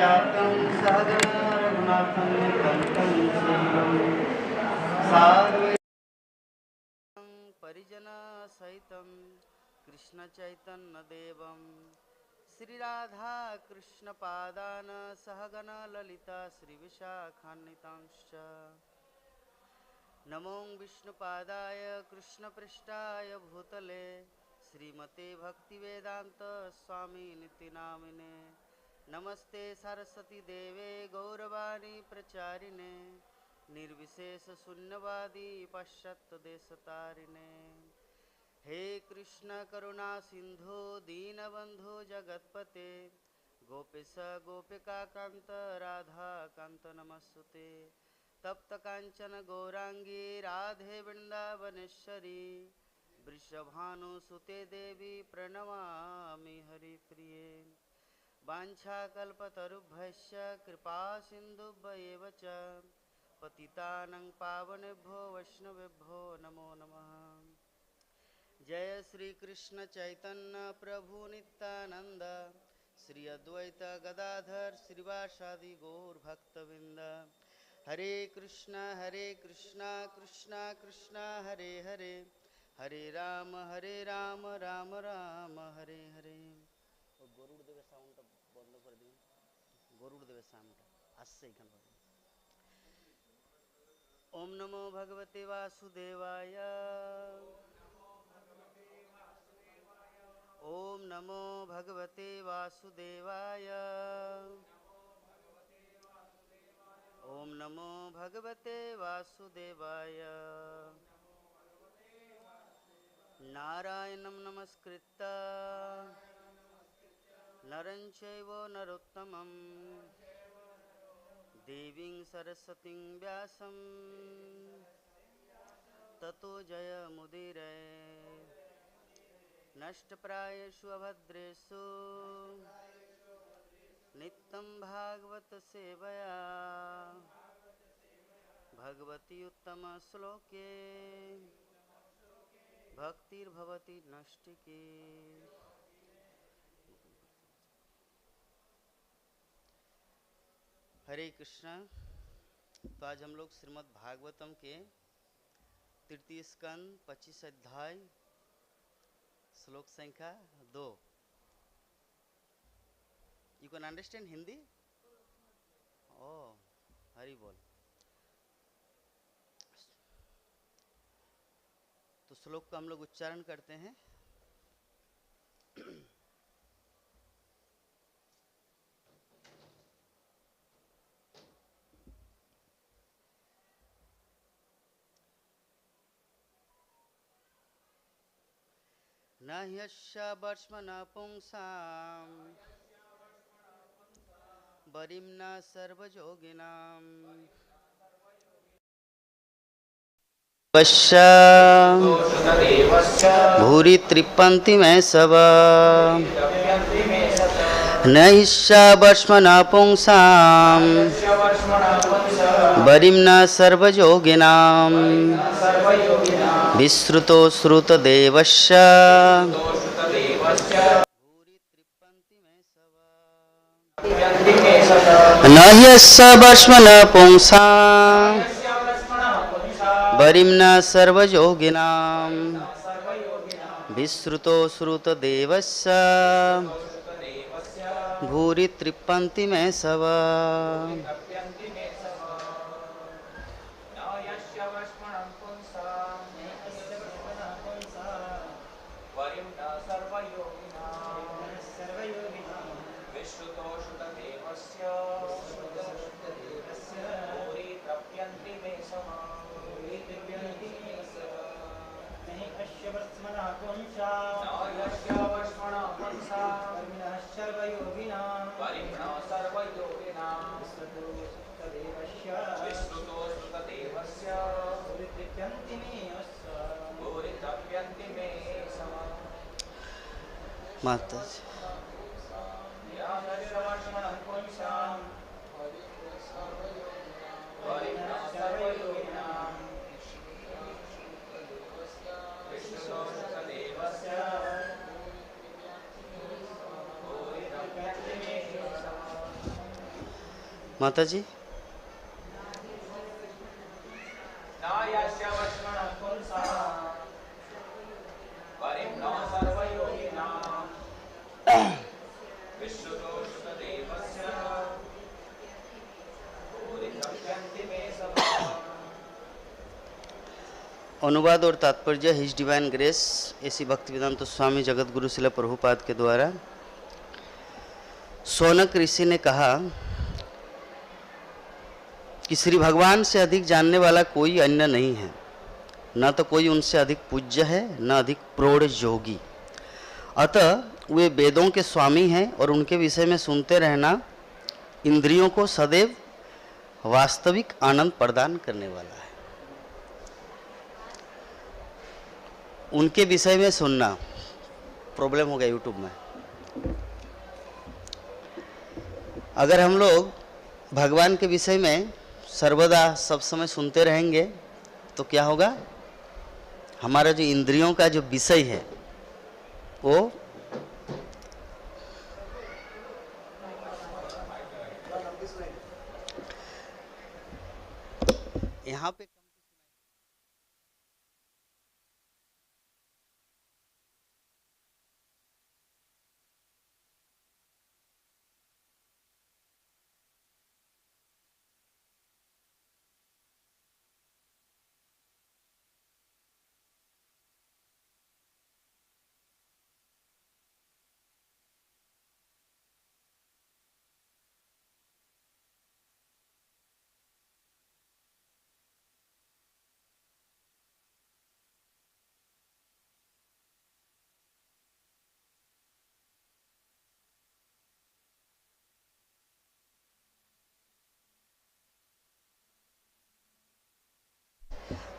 जातं सहगना रघुनाथं तं साधुं परिजना सहितं कृष्ण चैतन्य देवं श्री राधा कृष्ण पादान सहगना ललिता श्री विशाखान्वितांश्च नमो विष्णुपादाय कृष्णपृष्ठाय भूतले श्रीमते भक्तिवेदांत स्वामी निति नामिने नमस्ते सरस्वती देवे गौरवाणी प्रचारिणे निर्विशेष शून्यवादी पाश्चात्य देशतारिणे हे कृष्ण करुणा सिंधु दीनबंधु जगतपते गोपेश गोपिका कांत राधा कांत नमस्ते तप्त कांचन गौरांगी राधे वृंदावनेश्वरी वृषभानुसुते देवी प्रणमामि हरिप्रिये वाञ्छाकल्पतरुभ्यश्च कृपा सिन्धुभ्येव च पतितानं पावनेभ्यो वैष्णवेभ्यो नमो नमः। जय श्री कृष्ण चैतन्य प्रभु नित्यानंद श्री अद्वैत गदाधर श्रीवासादि गौर भक्तवृंद हरे कृष्णा कृष्णा कृष्णा हरे हरे हरे राम राम राम हरे हरे। গরুড়দেবের সাউন্ডটা বন্ধ করে দিন, গরুড়দেবের সাউন্ডটা আসছে এখানে। ওম নমো ভগবতে বাসুদেবায় ओम नमो भगवते वासुदेवाय ओम नमो भगवते वासुदेवाय नारायणं नमस्कृत्य नरं चैव नरोत्तमं देवीं सरस्वतीं व्यासं ततो जयमुदीरये नष्टप्रायेषु अभद्रेषु नित्यं भागवत सेवया भगवती उत्तम श्लोके भक्तिर्भवति नष्टिके। हरे कृष्णा। तो आज हम लोग श्रीमद् भागवतम के तृतीय स्कंद 25 अध्याय श्लोक संख्या 2। You can understand Hindi? ओ हरि बोल। तो श्लोक का हम लोग उच्चारण करते हैं। न ह्यस्य वर्ष्मणा पुंसां वरिम्ना सर्वयोगिनां भूरि तृप्यन्ति मे सब न ह्यस्य वर्ष्मणा पुंसां वरिम्ना सर्वयोगिनां विश्रुतो श्रुतदेवस्य न ह्यस्य वर्ष्मणा पुंसां वरिम्ना सर्वयोगिनां विश्रुतो श्रुतदेवस्य भूरि तृप्यन्ति मे सब। माता जी माता जी। अनुवाद और तात्पर्य हिज डिवाइन ग्रेस ऐसी भक्तिवेदांत स्वामी जगत गुरु शिला प्रभुपाद के द्वारा। शौनक ऋषि ने कहा कि श्री भगवान से अधिक जानने वाला कोई अन्य नहीं है, न तो कोई उनसे अधिक पूज्य है, न अधिक प्रौढ़ योगी। अतः वे वेदों के स्वामी हैं और उनके विषय में सुनते रहना इंद्रियों को सदैव वास्तविक आनंद प्रदान करने वाला है। उनके विषय में सुनना प्रॉब्लम हो गया यूट्यूब में। अगर हम लोग भगवान के विषय में सर्वदा सब समय सुनते रहेंगे तो क्या होगा, हमारा जो इंद्रियों का जो विषय है वो यहाँ पे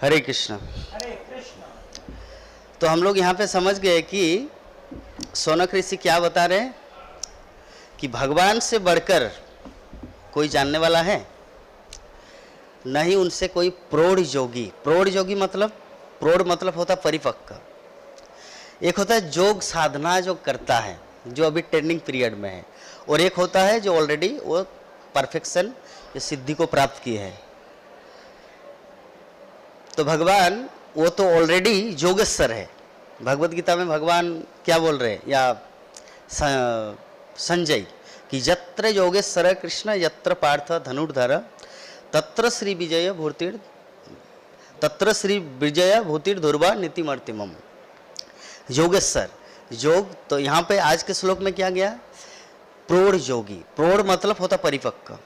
हरे कृष्ण। तो हम लोग यहाँ पे समझ गए कि शौनक ऋषि क्या बता रहे हैं कि भगवान से बढ़कर कोई जानने वाला है, नहीं उनसे कोई प्रौढ़ योगी। प्रौढ़ योगी मतलब, प्रौढ़ मतलब होता परिपक्व। एक होता है योग साधना जो करता है, जो अभी ट्रेनिंग पीरियड में है, और एक होता है जो ऑलरेडी वो परफेक्शन या सिद्धि को प्राप्त किए है। तो भगवान वो तो ऑलरेडी योगेश्वर है। भगवत गीता में भगवान क्या बोल रहे हैं, या संजय कि यत्र योगेश्वर कृष्ण यत्र पार्थ धनुर्धर तत्र श्री विजय भूतिर, तत्र श्री विजय भूतिर ध्रुवा नीतिमर्तिमम। योगेश्वर, योग, तो यहाँ पे आज के श्लोक में क्या गया, प्रौढ़ योगी। प्रौढ़ मतलब होता परिपक्व,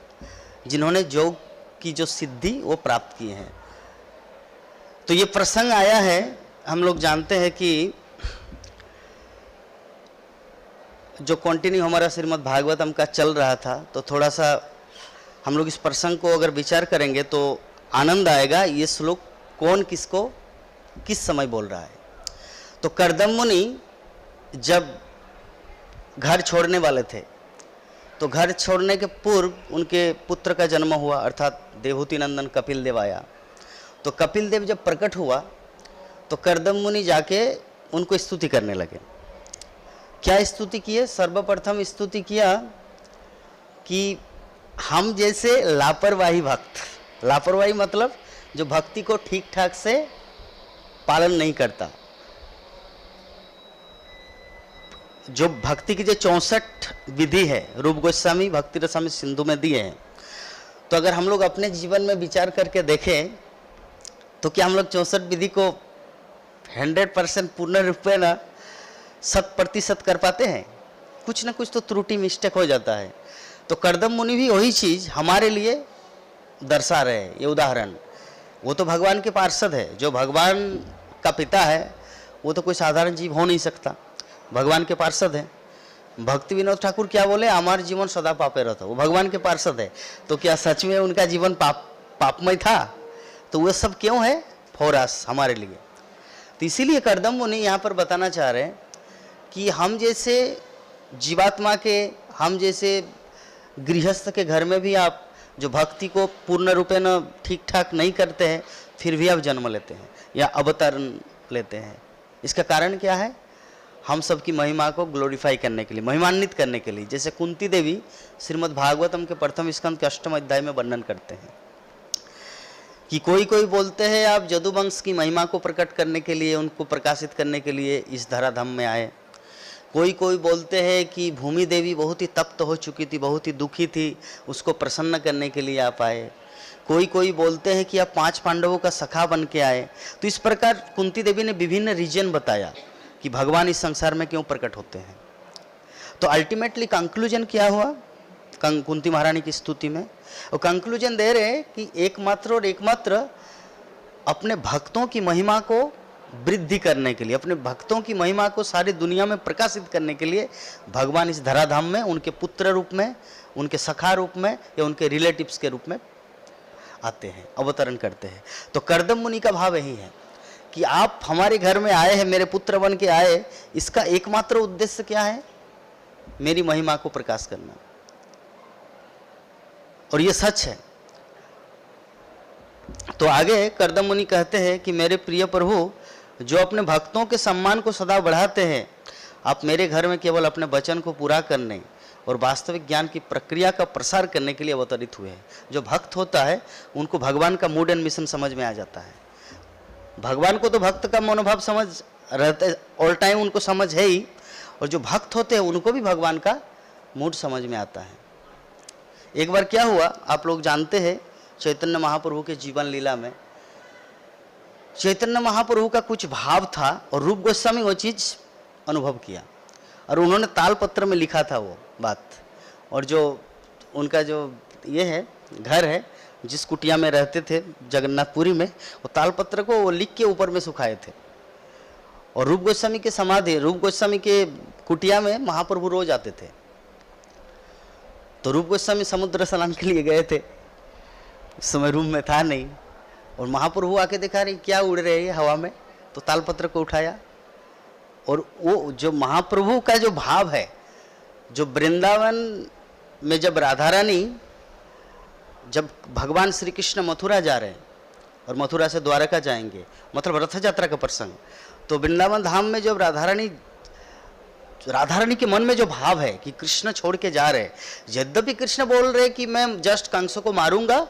जिन्होंने योग की जो सिद्धि वो प्राप्त की है। तो ये प्रसंग आया है, हम लोग जानते हैं कि जो कंटिन्यू हमारा श्रीमद् भागवतम का चल रहा था, तो थोड़ा सा हम लोग इस प्रसंग को अगर विचार करेंगे तो आनंद आएगा। ये श्लोक कौन किसको किस समय बोल रहा है। तो कर्दम मुनि जब घर छोड़ने वाले थे, तो घर छोड़ने के पूर्व उनके पुत्र का जन्म हुआ, अर्थात देवहूति नंदन कपिल देव आया। तो कपिल देव जब प्रकट हुआ तो कर्दम मुनि जाके उनको स्तुति करने लगे। क्या स्तुति किए, सर्वप्रथम स्तुति किया कि हम जैसे लापरवाही भक्त, लापरवाही मतलब जो भक्ति को ठीक ठाक से पालन नहीं करता, जो भक्ति की जो 64 विधि है रूप गोस्वामी भक्ति रसामृत सिंधु में दिए हैं। तो अगर हम लोग अपने जीवन में विचार करके देखें तो क्या हम लोग 64 विधि को 100% पूर्ण रूप में ना 100% कर पाते हैं? कुछ ना कुछ तो त्रुटि मिस्टेक हो जाता है। तो कर्दम मुनि भी वही चीज़ हमारे लिए दर्शा रहे हैं। ये उदाहरण, वो तो भगवान के पार्षद है, जो भगवान का पिता है वो तो कोई साधारण जीव हो नहीं सकता, भगवान के पार्षद है। भक्ति विनोद ठाकुर क्या बोले, हमारा जीवन सदा पापे रहता, वो भगवान के पार्षद है। तो क्या सच में उनका जीवन पापमय था? तो वो सब क्यों है? फोरास हमारे लिए। तो इसीलिए कर्दम मुनि यहाँ पर बताना चाह रहे हैं कि हम जैसे जीवात्मा के, हम जैसे गृहस्थ के घर में भी आप जो भक्ति को पूर्ण रूपेण ठीक ठाक नहीं करते हैं, फिर भी आप जन्म लेते हैं या अवतरण लेते हैं। इसका कारण क्या है? हम सबकी महिमा को ग्लोरीफाई करने के लिए, महिमान्वित करने के लिए। जैसे कुंती देवी श्रीमद् भागवतम के प्रथम स्कंद के 8वें अध्याय में वर्णन करते हैं कि कोई कोई बोलते हैं आप जदुवंश की महिमा को प्रकट करने के लिए, उनको प्रकाशित करने के लिए इस धराधाम में आए। कोई कोई बोलते हैं कि भूमि देवी बहुत ही तप्त हो चुकी थी, बहुत ही दुखी थी, उसको प्रसन्न करने के लिए आप आए। कोई कोई बोलते हैं कि आप 5 पांडवों का सखा बन के आए। तो इस प्रकार कुंती देवी ने विभिन्न रीजन बताया कि भगवान इस संसार में क्यों प्रकट होते हैं। तो अल्टीमेटली कंक्लूजन क्या हुआ कुंती महारानी की स्तुति में? वो कंक्लूजन दे रहे हैं कि एकमात्र और एकमात्र अपने भक्तों की महिमा को वृद्धि करने के लिए, अपने भक्तों की महिमा को सारी दुनिया में प्रकाशित करने के लिए भगवान इस धराधाम में उनके पुत्र रूप में, उनके सखा रूप में या उनके रिलेटिव्स के रूप में आते हैं, अवतरण करते हैं। तो कर्दम मुनि का भाव यही है कि आप हमारे घर में आए हैं, मेरे पुत्र बन के आए, इसका एकमात्र उद्देश्य क्या है? मेरी महिमा को प्रकाश करना। और ये सच है। तो आगे कर्दम मुनि कहते हैं कि मेरे प्रिय प्रभु, जो अपने भक्तों के सम्मान को सदा बढ़ाते हैं, आप मेरे घर में केवल अपने वचन को पूरा करने और वास्तविक ज्ञान की प्रक्रिया का प्रसार करने के लिए अवतरित हुए हैं। जो भक्त होता है उनको भगवान का मूड एंड मिशन समझ में आ जाता है। भगवान को तो भक्त का मनोभाव समझ रहते ऑल टाइम, उनको समझ है ही, और जो भक्त होते हैं उनको भी भगवान का मूड समझ में आता है। एक बार क्या हुआ, आप लोग जानते हैं, चैतन्य महाप्रभु के जीवन लीला में चैतन्य महाप्रभु का कुछ भाव था और रूप गोस्वामी वो चीज़ अनुभव किया और उन्होंने तालपत्र में लिखा था वो बात। और जो उनका जो ये है घर है, जिस कुटिया में रहते थे जगन्नाथपुरी में, वो तालपत्र को वो लिख के ऊपर में सुखाए थे। और रूप गोस्वामी के समाधि, रूप गोस्वामी के कुटिया में महाप्रभु रोज आते थे। तो रूप गोस्वामी समुद्र स्नान के लिए गए थे, उस समय रूम में था नहीं, और महाप्रभु आके देखा रही क्या उड़ रहे हैं हवा में, तो तालपत्र को उठाया। और वो जो महाप्रभु का जो भाव है, जो वृंदावन में जब राधा रानी, जब भगवान श्री कृष्ण मथुरा जा रहे हैं और मथुरा से द्वारका जाएंगे, मतलब रथ यात्रा का प्रसंग, तो वृंदावन धाम में जब राधा रानी के मन में जो भाव है कि कृष्ण छोड़ के जा रहे, यद्यपि कृष्ण बोल रहे कि मैं जस्ट कंस को मारूंगा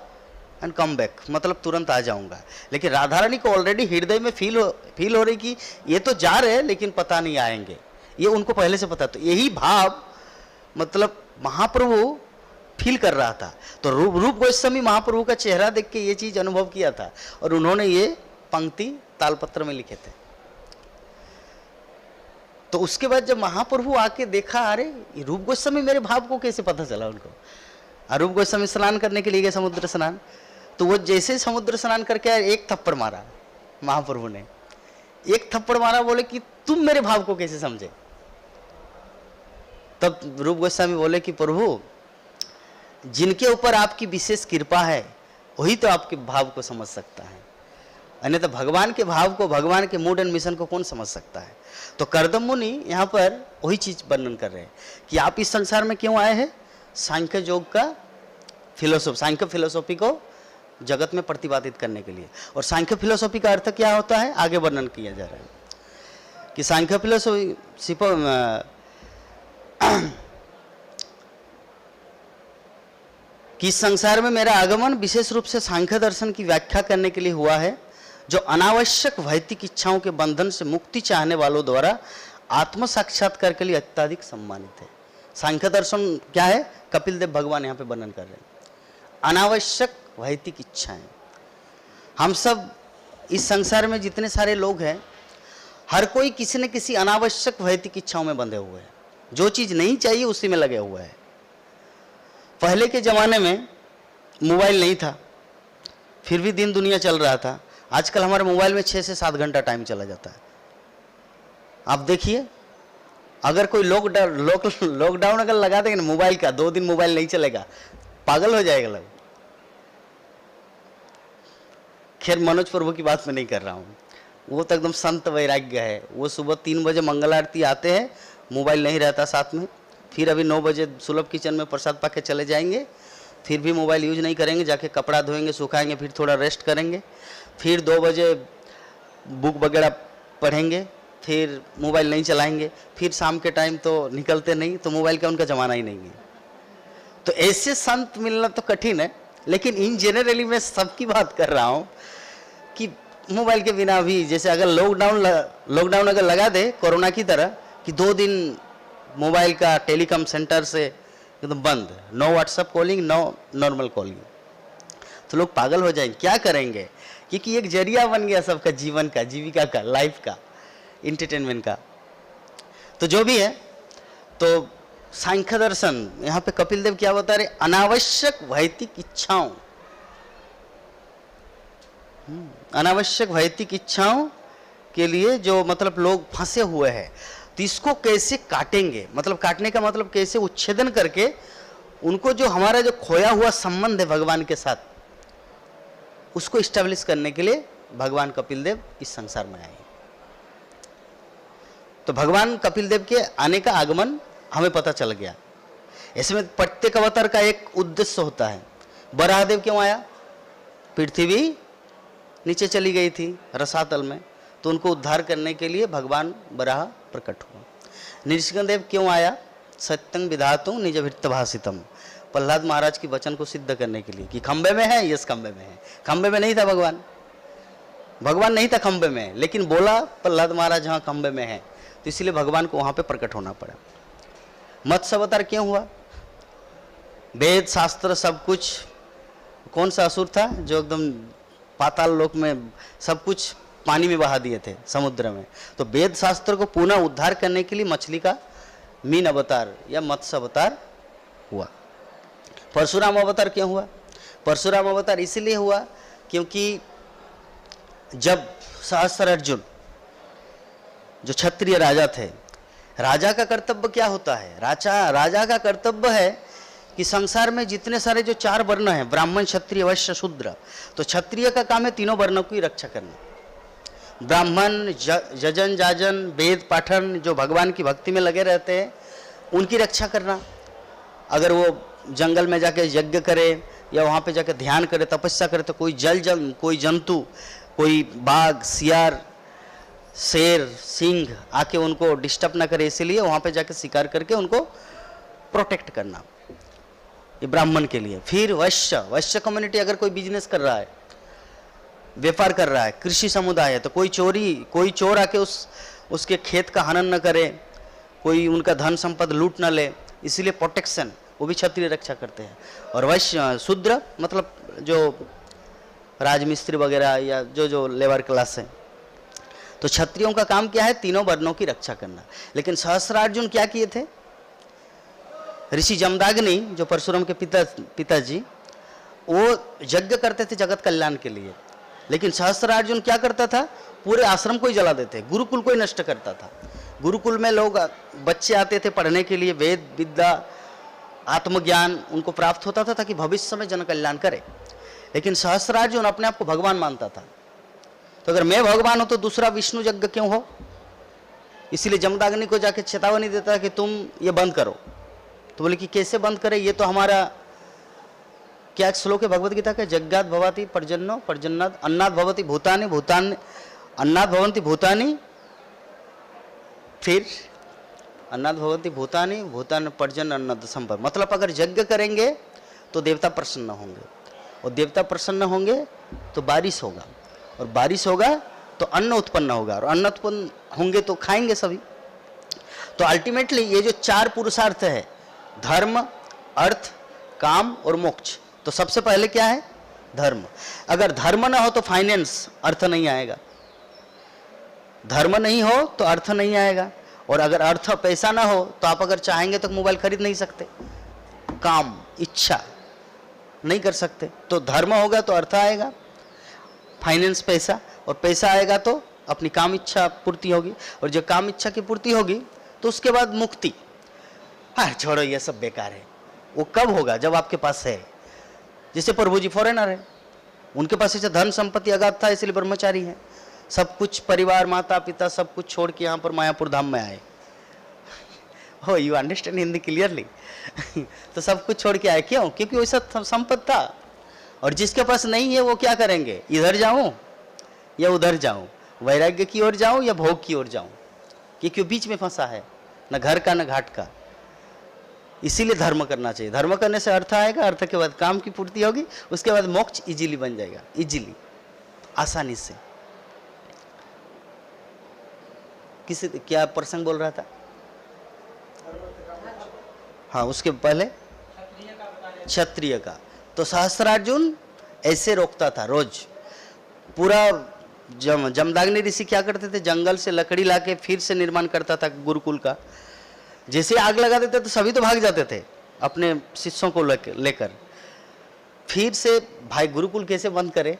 एंड कम बैक, मतलब तुरंत आ जाऊंगा, लेकिन राधा रानी को ऑलरेडी हृदय में फील हो रही कि ये तो जा रहे लेकिन पता नहीं आएंगे, ये उनको पहले से पता। तो यही भाव मतलब महाप्रभु फील कर रहा था। तो रूप गोस्वामी महाप्रभु का चेहरा देख के ये चीज अनुभव किया था और उन्होंने ये पंक्ति तालपत्र में लिखे थे। तो उसके बाद जब महाप्रभु आके देखा, अरे रूप गोस्वामी मेरे भाव को कैसे पता चला उनको। रूप गोस्वामी स्नान करने के लिए गए समुद्र स्नान, तो वो जैसे समुद्र स्नान करके आए, एक थप्पड़ मारा महाप्रभु ने, एक थप्पड़ मारा, बोले कि तुम मेरे भाव को कैसे समझे। तब रूप गोस्वामी बोले कि प्रभु, जिनके ऊपर आपकी विशेष कृपा है वही तो आपके भाव को समझ सकता है, अन्यथा भगवान के भाव को, भगवान के मूड एंड मिशन को कौन समझ सकता है। तो कर्दम मुनि यहाँ पर वही चीज वर्णन कर रहे हैं कि आप इस संसार में क्यों आए हैं, सांख्य योग का सांख्य फिलोसॉफी को जगत में प्रतिपादित करने के लिए। और सांख्य फिलोसॉफी का अर्थ क्या होता है, आगे वर्णन किया जा रहा है कि सांख्य फिलोसॉफी कि संसार में मेरा आगमन विशेष रूप से सांख्य दर्शन की व्याख्या करने के लिए हुआ है, जो अनावश्यक भौतिक इच्छाओं के बंधन से मुक्ति चाहने वालों द्वारा आत्म साक्षात्कार के लिए अत्यधिक सम्मानित है। सांख्य दर्शन क्या है, कपिल देव भगवान यहाँ पे वर्णन कर रहे हैं। अनावश्यक भौतिक इच्छाएं, हम सब इस संसार में जितने सारे लोग हैं, हर कोई किसी न किसी अनावश्यक भौतिक इच्छाओं में बंधे हुए हैं। जो चीज नहीं चाहिए उसी में लगे हुए हैं। पहले के जमाने में मोबाइल नहीं था, फिर भी दिन दुनिया चल रहा था। आजकल हमारे मोबाइल में 6 से 7 घंटा टाइम चला जाता है। आप देखिए, अगर कोई लॉकडाउन अगर लगा देंगे ना मोबाइल का, 2 दिन मोबाइल नहीं चलेगा, पागल हो जाएगा लोग। खैर मनोज प्रभु की बात मैं नहीं कर रहा हूँ, वो तो एकदम संत वैराग्य है। वो सुबह 3 बजे मंगल आरती आते हैं, मोबाइल नहीं रहता साथ में, फिर अभी 9 बजे सुलभ किचन में प्रसाद पाके चले जाएंगे, फिर भी मोबाइल यूज नहीं करेंगे, जाके कपड़ा धोएंगे, सुखाएंगे, फिर थोड़ा रेस्ट करेंगे, फिर 2 बजे बुक वगैरह पढ़ेंगे, फिर मोबाइल नहीं चलाएंगे, फिर शाम के टाइम तो निकलते नहीं, तो मोबाइल का उनका ज़माना ही नहीं है। तो ऐसे संत मिलना तो कठिन है, लेकिन इन जनरली मैं सबकी बात कर रहा हूँ कि मोबाइल के बिना भी, जैसे अगर लॉकडाउन अगर लगा दे कोरोना की तरह कि 2 दिन मोबाइल का टेलीकॉम सेंटर से एकदम बंद, no WhatsApp calling, no normal calling, तो लोग पागल हो जाएंगे, क्या करेंगे? क्योंकि एक जरिया बन गया सबका जीवन का, जीविका का, लाइफ का, इंटरटेनमेंट का। तो जो भी है, तो सांख्य दर्शन यहाँ पे कपिल देव क्या बता रहे? अनावश्यक भौतिक इच्छाओं, अनावश्यक भौतिक इच्छाओं के लिए जो मतलब लोग फंसे हुए हैं, तो इसको कैसे काटेंगे, मतलब काटने का मतलब कैसे उच्छेदन करके उनको जो हमारा जो खोया हुआ संबंध है भगवान के साथ, उसको इस्टेब्लिश करने के लिए भगवान कपिल देव इस संसार में आए। तो भगवान कपिल देव के आने का आगमन हमें पता चल गया। ऐसे में प्रत्येक अवतार का एक उद्देश्य होता है। बराहदेव क्यों आया? पृथ्वी नीचे चली गई थी रसातल में, तो उनको उद्धार करने के लिए भगवान बराह प्रकट हुआ। नृसिंहदेव क्यों आया? सत्यं विधातुं निज भृत्य भाषितम, प्रहलाद महाराज की वचन को सिद्ध करने के लिए कि खंबे में है, यस खंबे में है। खंबे में नहीं था भगवान, भगवान नहीं था खंबे में, लेकिन बोला प्रहलाद महाराज हाँ खंबे में है, तो इसलिए भगवान को वहां पे प्रकट होना पड़ा। मत्स्य अवतार क्यों हुआ? वेद शास्त्र सब कुछ, कौन सा असुर था जो एकदम पाताल लोक में सब कुछ पानी में बहा दिए थे, समुद्र में, तो वेद शास्त्र को पुनः उद्धार करने के लिए मछली का मीन अवतार या मत्स्य अवतार हुआ। परशुराम अवतार क्यों हुआ? परशुराम अवतार इसलिए हुआ क्योंकि जब सहस्त्रार्जुन जो क्षत्रिय राजा थे, राजा का कर्तव्य क्या होता है? राजा का कर्तव्य है कि संसार में जितने सारे जो 4 वर्ण हैं, ब्राह्मण, क्षत्रिय, वैश्य, शूद्र, तो क्षत्रिय का काम है तीनों वर्णों की रक्षा करना। ब्राह्मण जजन जाजन वेद पाठन जो भगवान की भक्ति में लगे रहते हैं, उनकी रक्षा करना। अगर वो जंगल में जाके यज्ञ करे या वहाँ पे जाके ध्यान करे, तपस्या करे, तो कोई जंतु, कोई बाघ, सियार, शेर, सिंह आके उनको डिस्टर्ब ना करे, इसलिए वहाँ पे जाके शिकार करके उनको प्रोटेक्ट करना, ये ब्राह्मण के लिए। फिर वैश्य कम्युनिटी, अगर कोई बिजनेस कर रहा है, व्यापार कर रहा है, कृषि समुदाय है, तो कोई चोर आके उसके खेत का हनन न करे, कोई उनका धन संपद लूट न ले, इसलिए प्रोटेक्शन, वो भी क्षत्रिय रक्षा करते हैं। और वैश्य शूद्र मतलब जो राजमिस्त्री वगैरह या जो लेबर क्लास है, तो क्षत्रियों का काम क्या है? तीनों वर्णों की रक्षा करना। लेकिन सहस्त्रार्जुन क्या किए थे? ऋषि जमदाग्नि जो परशुराम के पिताजी, वो यज्ञ करते थे जगत कल्याण के लिए, लेकिन सहस्त्रार्जुन क्या करता था? पूरे आश्रम को ही जला देते, गुरुकुल को ही नष्ट करता था। गुरुकुल में लोग बच्चे आते थे पढ़ने के लिए, वेद विद्या आत्मज्ञान उनको प्राप्त होता था ताकि भविष्य में जन कल्याण करे। लेकिन सहस्त्रार्जुन अपने आप को भगवान मानता था, तो अगर मैं भगवान हूं तो दूसरा विष्णु यज्ञ क्यों हो? इसलिए जमदाग्नि को जाके चेतावनी देता है कि तुम ये बंद करो। तो बोले कि कैसे बंद करें? ये तो हमारा क्या श्लोक है भगवत गीता का? यज्ञात भवति पर्जन्यो पर्जन्नात् अन्नात् भवति भूतानि भूतानि अन्नात् भवन्ति भूतानि, फिर अन्नात् भवन्ति भूतानि भूतानि पर्जन्य अन्नात् संभव। मतलब अगर यज्ञ करेंगे तो देवता प्रसन्न होंगे, और देवता प्रसन्न होंगे तो बारिश होगा, और बारिश होगा तो अन्न उत्पन्न होगा, और अन्न उत्पन्न होंगे तो खाएंगे सभी। तो अल्टीमेटली ये जो 4 पुरुषार्थ है, धर्म, अर्थ, काम और मोक्ष, तो सबसे पहले क्या है? धर्म। अगर धर्म ना हो तो फाइनेंस, अर्थ नहीं आएगा। धर्म नहीं हो तो अर्थ नहीं आएगा, और अगर अर्थ पैसा ना हो तो आप अगर चाहेंगे तो मोबाइल खरीद नहीं सकते, काम इच्छा नहीं कर सकते। तो धर्म होगा तो अर्थ आएगा, फाइनेंस पैसा, और पैसा आएगा तो अपनी काम इच्छा पूर्ति होगी, और जब काम इच्छा की पूर्ति होगी तो उसके बाद मुक्ति। हाँ छोड़ो ये सब बेकार है, वो कब होगा? जब आपके पास है। जैसे प्रभु जी फॉरेनर है, उनके पास ऐसे धन संपत्ति अगाध था, इसलिए ब्रह्मचारी है, सब कुछ परिवार माता पिता सब कुछ छोड़ के यहाँ पर मायापुर धाम में आए। हो यू अंडरस्टैंड हिंदी क्लियरली? तो सब कुछ छोड़ के आए, क्यों? क्योंकि वैसा संपत्ति था। और जिसके पास नहीं है वो क्या करेंगे? इधर जाऊं या उधर जाऊं, वैराग्य की ओर जाऊं या भोग की ओर जाऊं? क्योंकि वो बीच में फंसा है, न घर का न घाट का। इसीलिए धर्म करना चाहिए। धर्म करने से अर्थ आएगा, अर्थ के बाद काम की पूर्ति होगी, उसके बाद मोक्ष इजीली बन जाएगा, इजीली, आसानी से। किसी क्या प्रसंग बोल रहा था? हाँ, उसके पहले क्षत्रिय का। तो सहस्त्रार्जुन ऐसे रोकता था रोज। पूरा जमदाग्नि ऋषि क्या करते थे, जंगल से लकड़ी लाके फिर से निर्माण करता था गुरुकुल का। जैसे आग लगा देते तो सभी तो भाग जाते थे अपने शिष्यों को लेकर। फिर से भाई गुरुकुल कैसे बंद करे?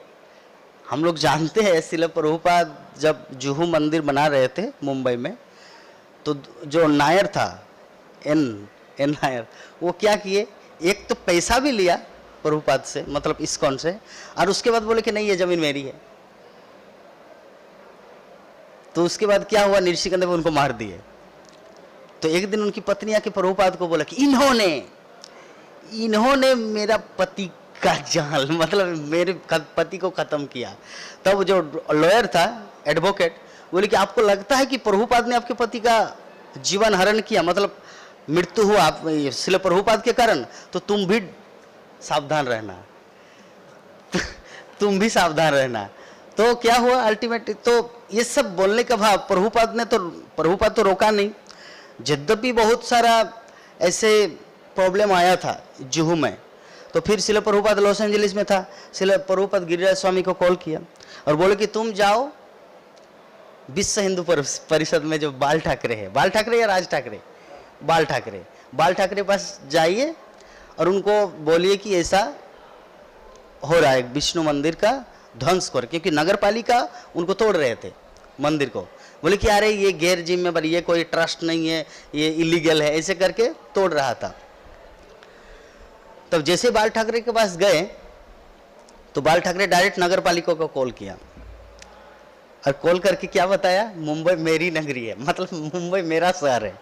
हम लोग जानते हैं, श्रील प्रभुपाद जब जुहू मंदिर बना रहे थे मुंबई में, तो जो नायर था, एन नायर, वो क्या किए, एक तो पैसा भी लिया प्रभुपाद से, मतलब इस्कॉन से, और उसके बाद बोले कि नहीं ये जमीन मेरी है। तो उसके बाद क्या हुआ, ऋषिकंद में उनको मार दिए। तो एक दिन उनकी पत्नी आके प्रभुपाद को बोला कि इन्होंने मेरा पति का जाल, मतलब मेरे पति को खत्म किया। तब जो लॉयर था, एडवोकेट, बोले कि आपको लगता है कि प्रभुपाद ने आपके पति का जीवन हरण किया, मतलब मृत्यु हुआ आप श्रील प्रभुपाद के कारण, तो तुम भी सावधान रहना तुम भी सावधान रहना। तो क्या हुआ अल्टीमेटली, तो ये सब बोलने का भाव प्रभुपाद तो रोका नहीं। यद्यपि बहुत सारा ऐसे प्रॉब्लम आया था जुहू में, तो फिर श्रील प्रभुपाद लॉस एंजलिस में था। श्रील प्रभुपाद गिरिराज स्वामी को कॉल किया और बोले कि तुम जाओ विश्व हिंदू परिषद में, जो बाल ठाकरे है, बाल ठाकरे या राज ठाकरे, बाल ठाकरे पास जाइए और उनको बोलिए कि ऐसा हो रहा है, विष्णु मंदिर का ध्वंस कर, क्योंकि नगर पालिका उनको तोड़ रहे थे मंदिर को। बोले कि अरे ये गैर जिम्मेदार, ये कोई ट्रस्ट नहीं है, ये इलीगल है, ऐसे करके तोड़ रहा था। तब जैसे बाल ठाकरे के पास गए तो बाल ठाकरे डायरेक्ट नगर पालिका को कॉल किया और कॉल करके क्या बताया, मुंबई मेरी नगरी है, मतलब मुंबई मेरा शहर है।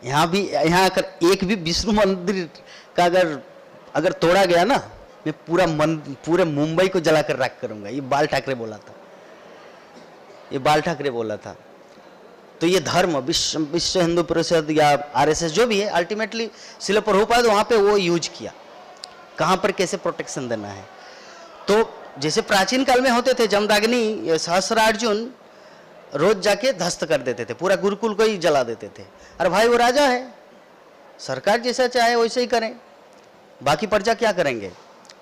यहाँ अगर एक भी विष्णु मंदिर का अगर तोड़ा गया ना, मैं पूरे मुंबई को जलाकर राख करूंगा। ये बाल ठाकरे बोला था। तो ये धर्म, विश्व हिंदू परिषद या आरएसएस जो भी है, अल्टीमेटली श्रील प्रभुपाद वहां पे वो यूज किया, कहां पर कैसे प्रोटेक्शन देना है। तो जैसे प्राचीन काल में होते थे, जमदाग्नि सहस्त्रार्जुन रोज जाके ध्वस्त कर देते थे, पूरा गुरुकुल को ही जला देते थे। अरे भाई वो राजा है, सरकार जैसा चाहे वैसे ही करें, बाकी प्रजा क्या करेंगे।